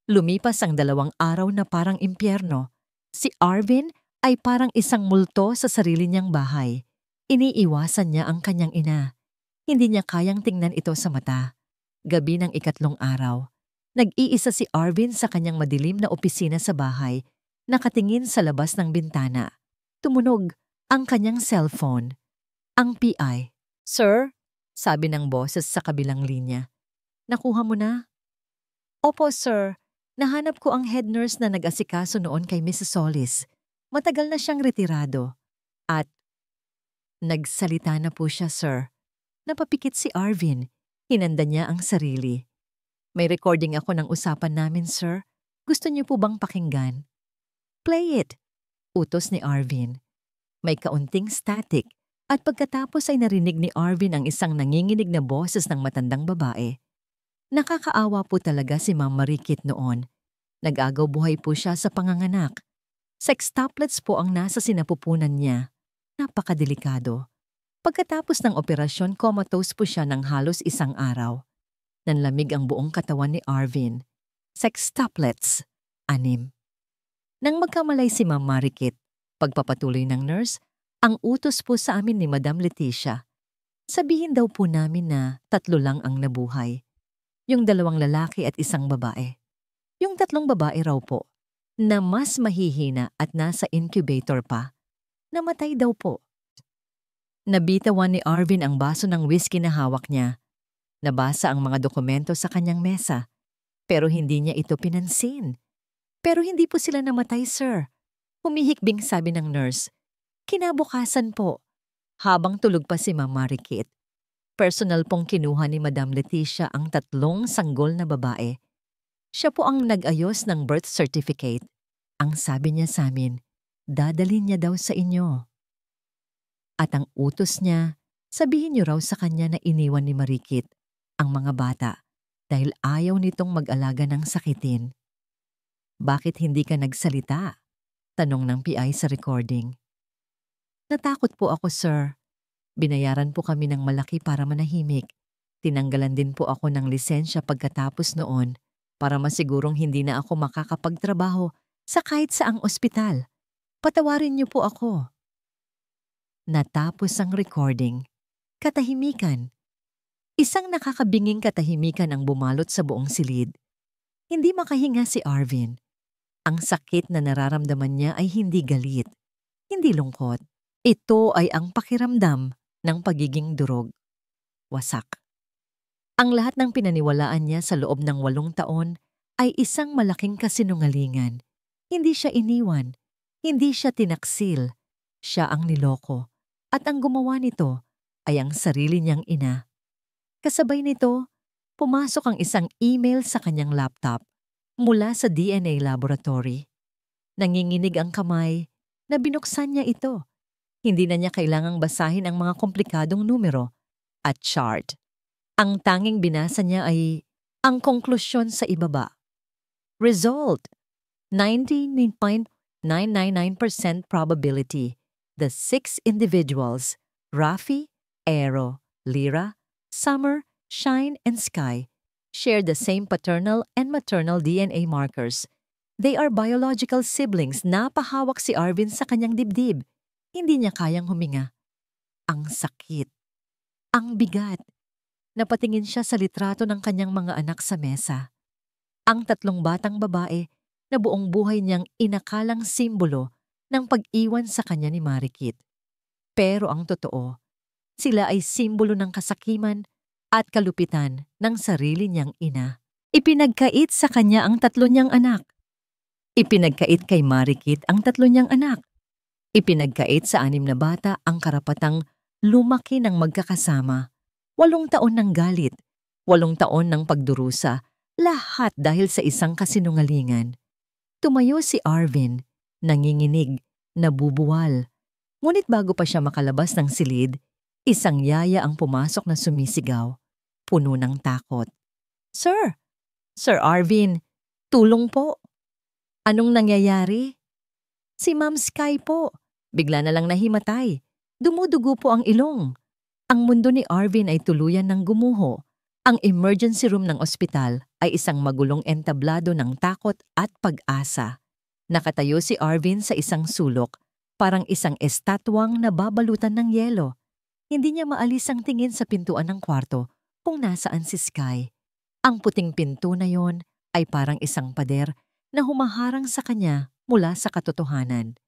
Lumipas ang 2 araw na parang impyerno. Si Arvin ay parang isang multo sa sarili niyang bahay. Iniiwasan niya ang kanyang ina. Hindi niya kayang tingnan ito sa mata. Gabi ng 3 araw. Nag-iisa si Arvin sa kanyang madilim na opisina sa bahay, nakatingin sa labas ng bintana. Tumunog ang kanyang cellphone. Ang PI. "Sir?" sabi ng boses sa kabilang linya. "Nakuha mo na?" "Opo, sir. Nahanap ko ang head nurse na nag-asikaso noon kay Mrs. Solis. Matagal na siyang retirado." At nagsalita na po siya, sir. Napapikit si Arvin. Hinanda niya ang sarili. "May recording ako ng usapan namin, sir. Gusto niyo po bang pakinggan?" "Play it," utos ni Arvin. May kaunting static at pagkatapos ay narinig ni Arvin ang isang nanginginig na boses ng matandang babae. Nakakaawa po talaga si Ma'am Marikit noon. Nag-agaw buhay po siya sa panganganak. Sextuplets po ang nasa sinapupunan niya. Napakadelikado. Pagkatapos ng operasyon, comatose po siya ng halos 1 araw. Nanlamig ang buong katawan ni Arvin. Sextuplets, 6. Nang magkamalay si Ma'am Marikit, pagpapatuloy ng nurse, ang utos po sa amin ni Madam Leticia. Sabihin daw po namin na 3 lang ang nabuhay. Yung 2 lalaki at 1 babae. Yung 3 babae raw po, na mas mahihina at nasa incubator pa, namatay daw po. Nabitawan ni Arvin ang baso ng whiskey na hawak niya. Nabasa ang mga dokumento sa kanyang mesa, pero hindi niya ito pinansin. "Pero hindi po sila namatay, sir." Humihikbing sabi ng nurse. "Kinabukasan po." Habang tulog pa si Ma'am Marikit, personal pong kinuha ni Madam Leticia ang 3 sanggol na babae. Siya po ang nag-ayos ng birth certificate. Ang sabi niya sa amin, dadalhin niya daw sa inyo. At ang utos niya, sabihin niyo raw sa kanya na iniwan ni Marikit ang mga bata dahil ayaw nitong mag-alaga ng sakitin. "Bakit hindi ka nagsalita?" tanong ng PI sa recording. "Natakot po ako, sir. Binayaran po kami ng malaki para manahimik. Tinanggalan din po ako ng lisensya pagkatapos noon para masigurong hindi na ako makakapagtrabaho sa kahit saang ospital. Patawarin niyo po ako." Natapos ang recording. Katahimikan. Isang nakakabinging katahimikan ang bumalot sa buong silid. Hindi makahinga si Arvin. Ang sakit na nararamdaman niya ay hindi galit, hindi lungkot. Ito ay ang pakiramdam ng pagiging durog. Wasak. Ang lahat ng pinaniwalaan niya sa loob ng 8 taon ay isang malaking kasinungalingan. Hindi siya iniwan. Hindi siya tinaksil. Siya ang niloko. At ang gumawa nito ay ang sarili niyang ina. Kasabay nito, pumasok ang isang email sa kanyang laptop mula sa DNA laboratory. Nanginginig ang kamay na binuksan niya ito. Hindi na niya kailangang basahin ang mga komplikadong numero at chart. Ang tanging binasa niya ay ang konklusyon sa ibaba. Result: 99.999% probability. The 6 individuals, Rafi, Aero, Lyra, Summer, Shine, and Sky, share the same paternal and maternal DNA markers. They are biological siblings. Napahawak si Arvin sa kanyang dibdib. Hindi niya kayang huminga. Ang sakit. Ang bigat. Napatingin siya sa litrato ng kanyang mga anak sa mesa. Ang 3 batang babae na buong buhay niyang inakalang simbolo ng pag-iwan sa kanya ni Marikit. Pero ang totoo, sila ay simbolo ng kasakiman at kalupitan ng sarili niyang ina. Ipinagkait sa kanya ang 3 niyang anak. Ipinagkait kay Marikit ang 3 niyang anak. Ipinagkait sa 6 na bata ang karapatang lumaki ng magkakasama. 8 taon ng galit, 8 taon ng pagdurusa, lahat dahil sa isang kasinungalingan. Tumayo si Arvin, nanginginig, nabubuwal. Ngunit bago pa siya makalabas ng silid, isang yaya ang pumasok na sumisigaw, puno ng takot. Sir! Sir Arvin, tulong po. Anong nangyayari? Si Ma'am Sky po. Bigla na lang nahimatay. Dumudugo po ang ilong. Ang mundo ni Arvin ay tuluyan ng gumuho. Ang emergency room ng ospital ay isang magulong entablado ng takot at pag-asa. Nakatayo si Arvin sa isang sulok, parang isang estatwang nababalutan ng yelo. Hindi niya maalis ang tingin sa pintuan ng kwarto kung nasaan si Sky. Ang puting pinto na yon ay parang isang pader na humaharang sa kanya mula sa katotohanan.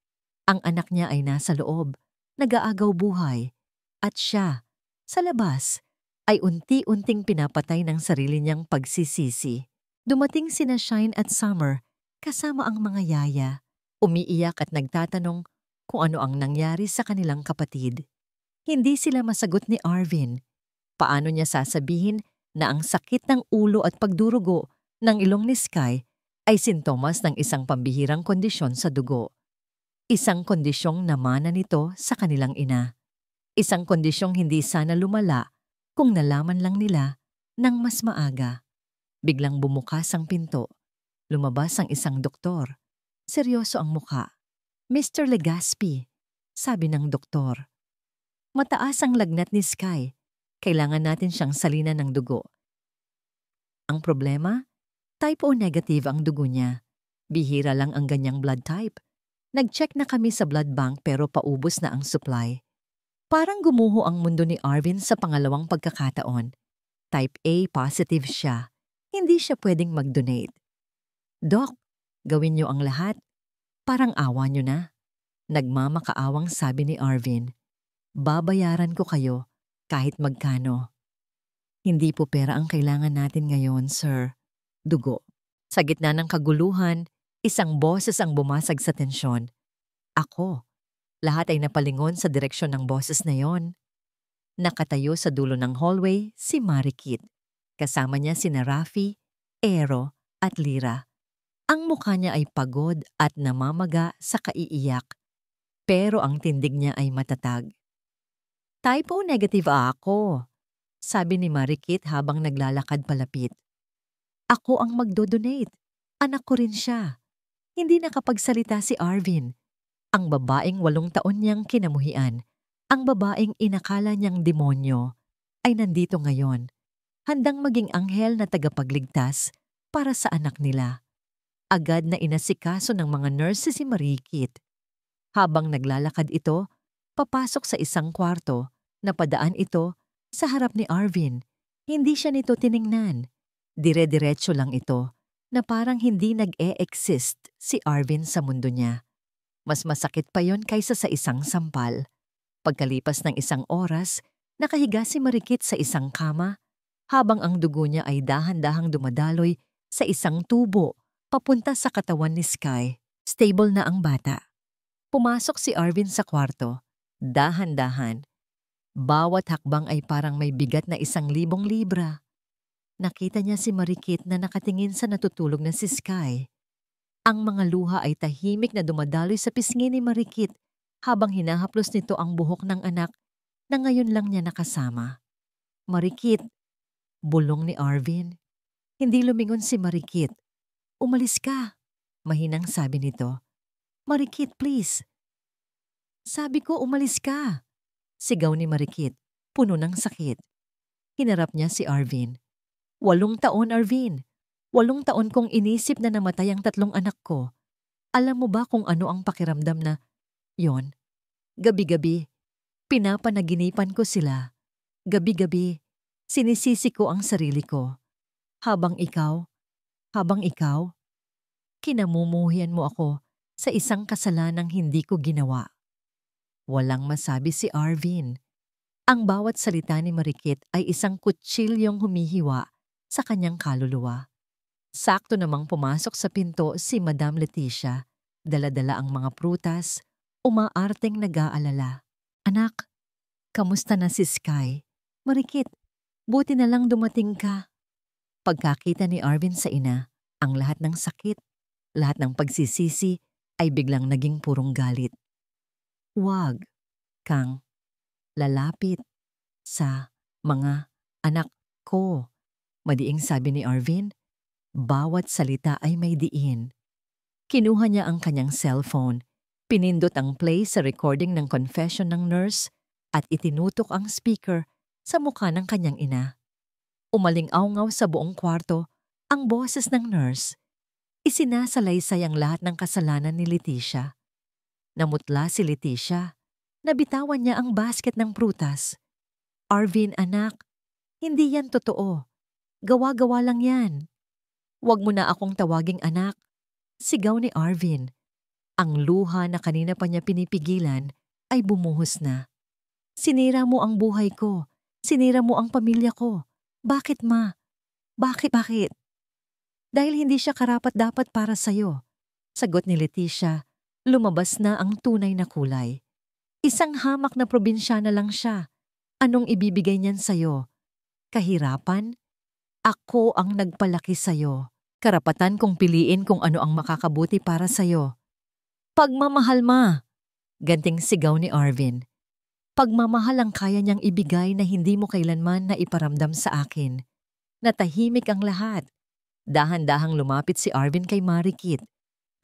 Ang anak niya ay nasa loob, nag-aagaw buhay, at siya, sa labas, ay unti-unting pinapatay ng sarili niyang pagsisisi. Dumating sina Shine at Summer kasama ang mga yaya, umiiyak at nagtatanong kung ano ang nangyari sa kanilang kapatid. Hindi sila masagot ni Arvin. Paano niya sasabihin na ang sakit ng ulo at pagdurugo ng ilong ni Sky ay sintomas ng isang pambihirang kondisyon sa dugo? Isang kondisyong namana nito sa kanilang ina. Isang kondisyong hindi sana lumala kung nalaman lang nila ng mas maaga. Biglang bumukas ang pinto. Lumabas ang isang doktor. Seryoso ang muka. Mr. Legaspi, sabi ng doktor. Mataas ang lagnat ni Sky. Kailangan natin siyang salinan ng dugo. Ang problema? Type O negative ang dugo niya. Bihira lang ang ganyang blood type. Nag-check na kami sa blood bank pero paubos na ang supply. Parang gumuho ang mundo ni Arvin sa pangalawang pagkakataon. Type A positive siya. Hindi siya pwedeng mag-donate. Doc, gawin niyo ang lahat. Parang awa niyo na. Nagmamakaawang sabi ni Arvin. Babayaran ko kayo kahit magkano. Hindi po pera ang kailangan natin ngayon, sir. Dugo. Sa gitna ng kaguluhan, isang boses ang bumasag sa tensyon. Ako. Lahat ay napalingon sa direksyon ng boses na yon. Nakatayo sa dulo ng hallway si Marikit. Kasama niya sina Rafi, Ero at Lira. Ang mukha niya ay pagod at namamaga sa kaiiyak. Pero ang tindig niya ay matatag. Type O negative ako, sabi ni Marikit habang naglalakad palapit. Ako ang magdodonate. Anak ko rin siya. Hindi nakapagsalita si Arvin. Ang babaeng 8 taon niyang kinamuhian, ang babaeng inakala niyang demonyo, ay nandito ngayon, handang maging anghel na tagapagligtas para sa anak nila. Agad na inasikaso ng mga nurses si Marikit. Habang naglalakad ito, papasok sa isang kwarto, napadaan ito sa harap ni Arvin. Hindi siya nito tiningnan. Dire-diretso lang ito na parang hindi nag-e-exist si Arvin sa mundo niya. Mas masakit pa yon kaysa sa isang sampal. Pagkalipas ng isang oras, nakahiga si Marikit sa isang kama habang ang dugo niya ay dahan-dahang dumadaloy sa isang tubo papunta sa katawan ni Sky. Stable na ang bata. Pumasok si Arvin sa kwarto. Dahan-dahan. Bawat hakbang ay parang may bigat na 1,000 libra. Nakita niya si Marikit na nakatingin sa natutulog na si Sky. Ang mga luha ay tahimik na dumadaloy sa pisngi ni Marikit habang hinahaplos nito ang buhok ng anak na ngayon lang niya nakasama. Marikit, bulong ni Arvin. Hindi lumingon si Marikit. Umalis ka, mahinang sabi nito. Marikit, please. Sabi ko umalis ka. Sigaw ni Marikit, puno ng sakit. Hinarap niya si Arvin. 8 taon, Arvin. 8 taon kong inisip na namatay ang 3 anak ko. Alam mo ba kung ano ang pakiramdam na yon? Gabi-gabi, pinapanaginipan ko sila. Gabi-gabi, sinisisi ko ang sarili ko. Habang ikaw, kinamumuhian mo ako sa isang kasalanang hindi ko ginawa. Walang masabi si Arvin. Ang bawat salita ni Marikit ay isang kutsilyong humihiwa sa kanyang kaluluwa. Sakto namang pumasok sa pinto si Madam Leticia, dala-dala ang mga prutas, umaarteng nag-aalala. Anak, kamusta na si Sky? Marikit, buti na lang dumating ka. Pagkakita ni Arvin sa ina, ang lahat ng sakit, lahat ng pagsisisi ay biglang naging purong galit. Huwag kang lalapit sa mga anak ko. Madiing sabi ni Arvin. Bawat salita ay may diin. Kinuha niya ang kanyang cellphone, pinindot ang play sa recording ng confession ng nurse at itinutok ang speaker sa mukha ng kanyang ina. Umaling-awngaw sa buong kwarto ang boses ng nurse. Isinasalaysay ang lahat ng kasalanan ni Leticia. Namutla si Leticia. Nabitawan niya ang basket ng prutas. Arvin, anak, hindi yan totoo. Gawa-gawa lang yan. Huwag mo na akong tawaging anak. Sigaw ni Arvin. Ang luha na kanina pa niya pinipigilan ay bumuhos na. Sinira mo ang buhay ko. Sinira mo ang pamilya ko. Bakit, ma? Bakit? Dahil hindi siya karapat-dapat para sa'yo. Sagot ni Leticia. Lumabas na ang tunay na kulay. Isang hamak na probinsyana lang siya. Anong ibibigay niyan sa'yo? Kahirapan? Ako ang nagpalaki sa'yo. Karapatan kong piliin kung ano ang makakabuti para sa'yo. Pagmamahal, ma! Ganting sigaw ni Arvin. Pagmamahal ang kaya niyang ibigay na hindi mo kailanman na iparamdam sa akin. Natahimik ang lahat. Dahan-dahang lumapit si Arvin kay Marikit.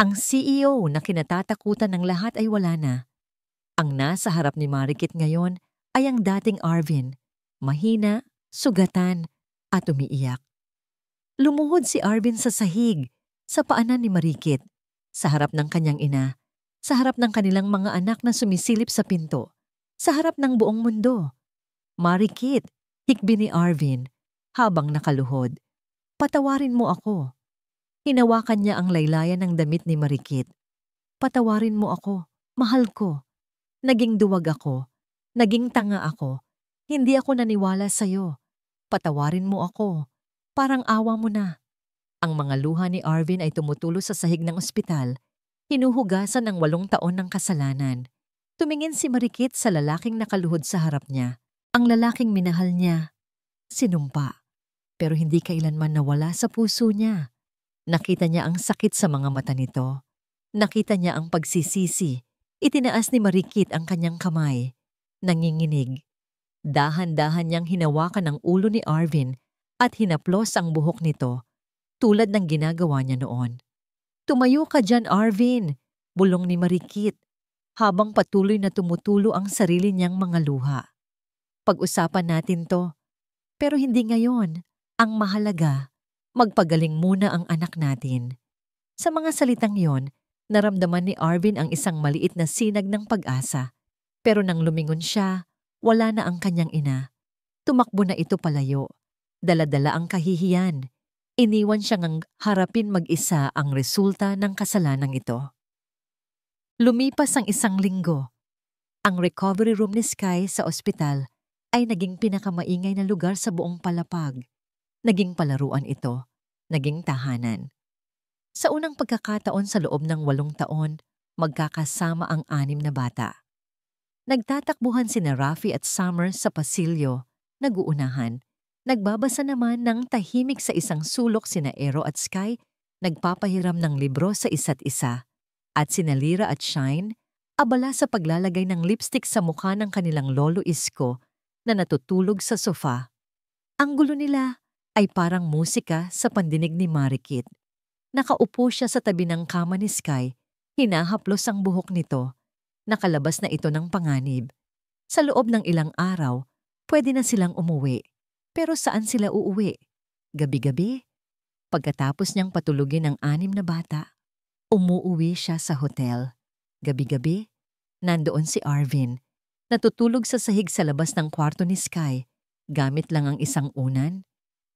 Ang CEO na kinatatakutan ng lahat ay wala na. Ang nasa harap ni Marikit ngayon ay ang dating Arvin. Mahina, sugatan, at umiiyak. Lumuhod si Arvin sa sahig, sa paanan ni Marikit, sa harap ng kanyang ina, sa harap ng kanilang mga anak na sumisilip sa pinto, sa harap ng buong mundo. Marikit, hikbi ni Arvin, habang nakaluhod. Patawarin mo ako. Hinawakan niya ang laylayan ng damit ni Marikit. Patawarin mo ako, mahal ko. Naging duwag ako, naging tanga ako, hindi ako naniwala sa'yo. Patawarin mo ako. Parang awa mo na. Ang mga luha ni Arvin ay tumutulo sa sahig ng ospital. Hinuhugasan ang 8 taon ng kasalanan. Tumingin si Marikit sa lalaking nakaluhod sa harap niya. Ang lalaking minahal niya. Sinumpa. Pero hindi kailanman nawala sa puso niya. Nakita niya ang sakit sa mga mata nito. Nakita niya ang pagsisisi. Itinaas ni Marikit ang kanyang kamay. Nanginginig. Dahan-dahan niyang hinawakan ang ulo ni Arvin at hinaplos ang buhok nito, tulad ng ginagawa niya noon. Tumayo ka dyan, Arvin, bulong ni Marikit, habang patuloy na tumutulo ang sarili niyang mga luha. Pag-usapan natin to, pero hindi ngayon. Ang mahalaga, magpagaling muna ang anak natin. Sa mga salitang yon, naramdaman ni Arvin ang isang maliit na sinag ng pag-asa. Pero nang lumingon siya, wala na ang kanyang ina. Tumakbo na ito palayo. Dala-dala ang kahihiyan. Iniwan siyang harapin mag-isa ang resulta ng kasalanang ito. Lumipas ang 1 linggo. Ang recovery room ni Sky sa ospital ay naging pinakamaingay na lugar sa buong Palapag. Naging palaruan ito. Naging tahanan. Sa unang pagkakataon sa loob ng 8 taon, magkakasama ang 6 na bata. Nagtatakbuhan sina Rafi at Summer sa pasilyo, nag-uunahan. Nagbabasa naman ng tahimik sa isang sulok sina Ero at Sky, nagpapahiram ng libro sa isa't isa. At sina Lira at Shine, abala sa paglalagay ng lipstick sa mukha ng kanilang lolo Isko na natutulog sa sofa. Ang gulo nila ay parang musika sa pandinig ni Marikit. Nakaupo siya sa tabi ng kama ni Sky, hinahaplos ang buhok nito. Nakalabas na ito ng panganib. Sa loob ng ilang araw, pwede na silang umuwi. Pero saan sila uuwi? Gabi-gabi? Pagkatapos niyang patulugin ang 6 na bata, umuuwi siya sa hotel. Gabi-gabi, nandoon si Arvin. Natutulog sa sahig sa labas ng kwarto ni Sky. Gamit lang ang isang unan.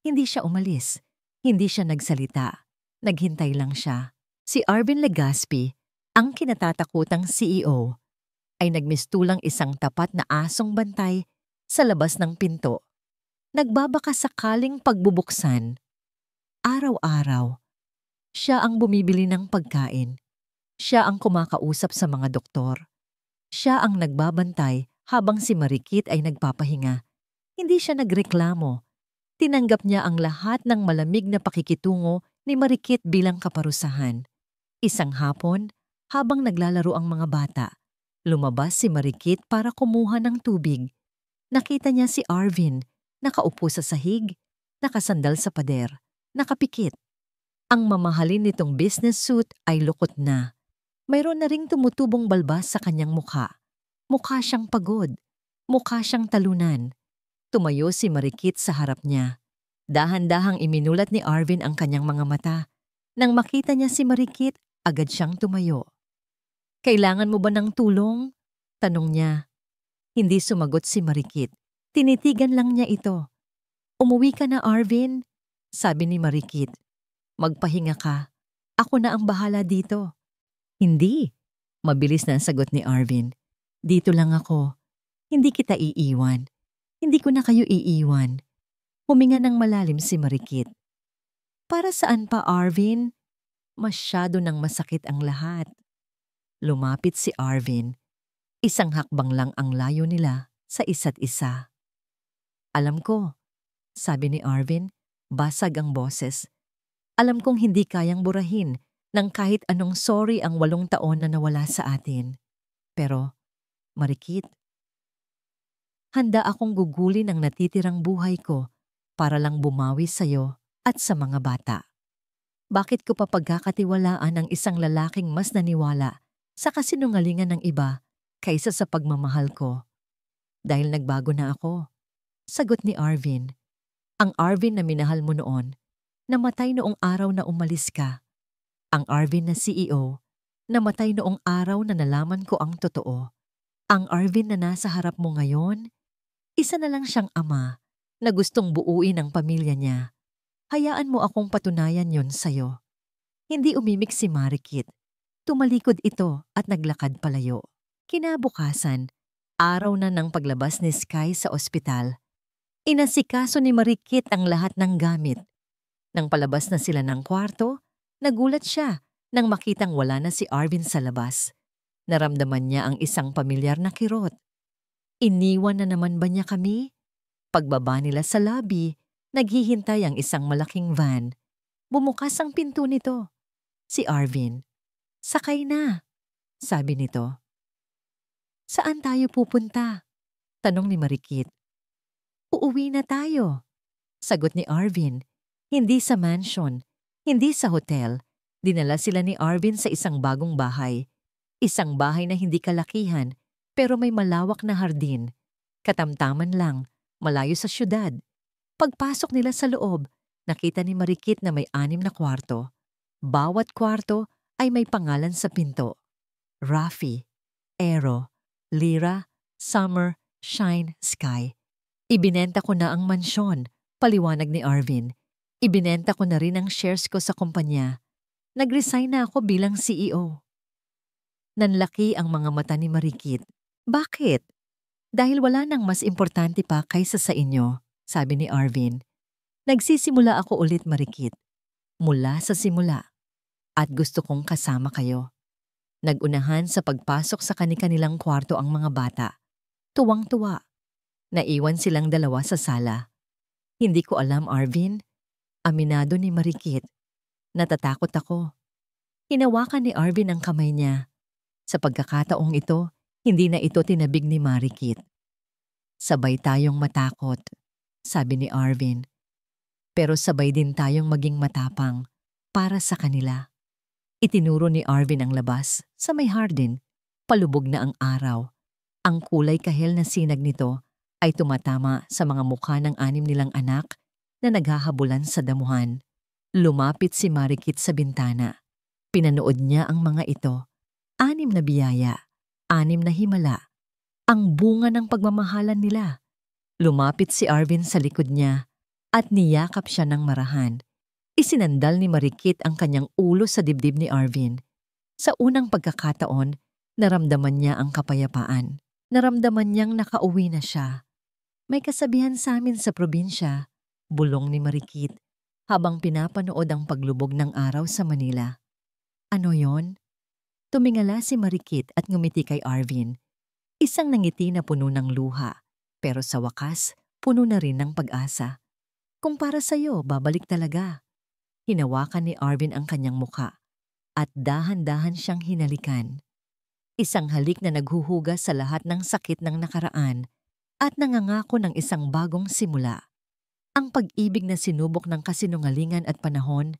Hindi siya umalis. Hindi siya nagsalita. Naghintay lang siya. Si Arvin Legaspi, ang kinatatakutang CEO, ay nagmistulang isang tapat na asong bantay sa labas ng pinto. Nagbabaka sakaling pagbubuksan. Araw-araw, siya ang bumibili ng pagkain. Siya ang kumakausap sa mga doktor. Siya ang nagbabantay habang si Marikit ay nagpapahinga. Hindi siya nagreklamo. Tinanggap niya ang lahat ng malamig na pakikitungo ni Marikit bilang kaparusahan. Isang hapon, habang naglalaro ang mga bata, lumabas si Marikit para kumuha ng tubig. Nakita niya si Arvin, nakaupo sa sahig, nakasandal sa pader, nakapikit. Ang mamahalin nitong business suit ay lukot na. Mayroon na ring tumutubong balbas sa kanyang mukha. Mukha siyang pagod. Mukha siyang talunan. Tumayo si Marikit sa harap niya. Dahan-dahang iminulat ni Arvin ang kanyang mga mata. Nang makita niya si Marikit, agad siyang tumayo. "Kailangan mo ba ng tulong?" tanong niya. Hindi sumagot si Marikit. Tinitigan lang niya ito. "Umuwi ka na, Arvin," sabi ni Marikit. "Magpahinga ka. Ako na ang bahala dito." "Hindi," mabilis na ang sagot ni Arvin. "Dito lang ako. Hindi kita iiwan. Hindi ko na kayo iiwan." Huminga ng malalim si Marikit. "Para saan pa, Arvin? Masyado nang masakit ang lahat." Lumapit si Arvin. Isang hakbang lang ang layo nila sa isa't isa. "Alam ko," sabi ni Arvin, basag ang boses. "Alam kong hindi kayang burahin ng kahit anong sorry ang 8 taon na nawala sa atin. Pero, Marikit, handa akong gugulin ang natitirang buhay ko para lang bumawi sa'yo at sa mga bata. Bakit ko pa pagkakatiwalaan ang isang lalaking mas naniwala sa kasinungalingan ng iba kaysa sa pagmamahal ko? Dahil nagbago na ako," sagot ni Arvin. "Ang Arvin na minahal mo noon, namatay noong araw na umalis ka. Ang Arvin na CEO, namatay noong araw na nalaman ko ang totoo. Ang Arvin na nasa harap mo ngayon, isa na lang siyang ama na gustong buuin ang pamilya niya. Hayaan mo akong patunayan yon sa'yo." Hindi umimik si Marikit. Tumalikod ito at naglakad palayo. Kinabukasan, araw na ng paglabas ni Sky sa ospital. Inasikaso ni Marikit ang lahat ng gamit. Nang palabas na sila ng kwarto, nagulat siya nang makitang wala na si Arvin sa labas. Naramdaman niya ang isang pamilyar na kirot. Iniwan na naman ba niya kami? Pagbaba nila sa lobby, naghihintay ang isang malaking van. Bumukas ang pinto nito. Si Arvin. "Sakay na," sabi nito. "Saan tayo pupunta?" tanong ni Marikit. "Uuwi na tayo," sagot ni Arvin. Hindi sa mansion, hindi sa hotel. Dinala sila ni Arvin sa isang bagong bahay. Isang bahay na hindi kalakihan, pero may malawak na hardin. Katamtaman lang, malayo sa syudad. Pagpasok nila sa loob, nakita ni Marikit na may 6 na kwarto. Bawat kwarto ay may pangalan sa pinto. Rafi, Aero, Lyra, Summer, Shine, Sky. "Ibinenta ko na ang mansyon," paliwanag ni Arvin. "Ibinenta ko na rin ang shares ko sa kumpanya. Nag-resign na ako bilang CEO." Nanlaki ang mga mata ni Marikit. "Bakit?" "Dahil wala nang mas importante pa kaysa sa inyo," sabi ni Arvin. "Nagsisimula ako ulit, Marikit. Mula sa simula. At gusto kong kasama kayo." Nagunahan sa pagpasok sa kani-kanilang kwarto ang mga bata. Tuwang-tuwa. Naiwan silang dalawa sa sala. "Hindi ko alam, Arvin," aminado ni Marikit. "Natatakot ako." Hinawakan ni Arvin ang kamay niya. Sa pagkakataong ito, hindi na ito tinabig ni Marikit. "Sabay tayong matakot," sabi ni Arvin. "Pero sabay din tayong maging matapang para sa kanila." Itinuro ni Arvin ang labas sa may hardin. Palubog na ang araw. Ang kulay kahel na sinag nito ay tumatama sa mga mukha ng 6 nilang anak na naghahabulan sa damuhan. Lumapit si Marikit sa bintana. Pinanood niya ang mga ito. 6 na biyaya, 6 na himala. Ang bunga ng pagmamahalan nila. Lumapit si Arvin sa likod niya at niyakap siya ng marahan. Isinandal ni Marikit ang kanyang ulo sa dibdib ni Arvin. Sa unang pagkakataon, naramdaman niya ang kapayapaan. Naramdaman niyang nakauwi na siya. "May kasabihan sa amin sa probinsya," bulong ni Marikit, habang pinapanood ang paglubog ng araw sa Manila. "Ano yon?" Tumingala si Marikit at ngumiti kay Arvin. Isang nangiti na puno ng luha, pero sa wakas, puno na rin ng pag-asa. "Kung para sa'yo, babalik talaga." Hinawakan ni Arvin ang kanyang muka at dahan-dahan siyang hinalikan. Isang halik na naghuhugas sa lahat ng sakit ng nakaraan at nangangako ng isang bagong simula. Ang pag-ibig na sinubok ng kasinungalingan at panahon,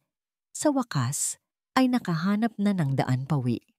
sa wakas, ay nakahanap na ng daan pawi.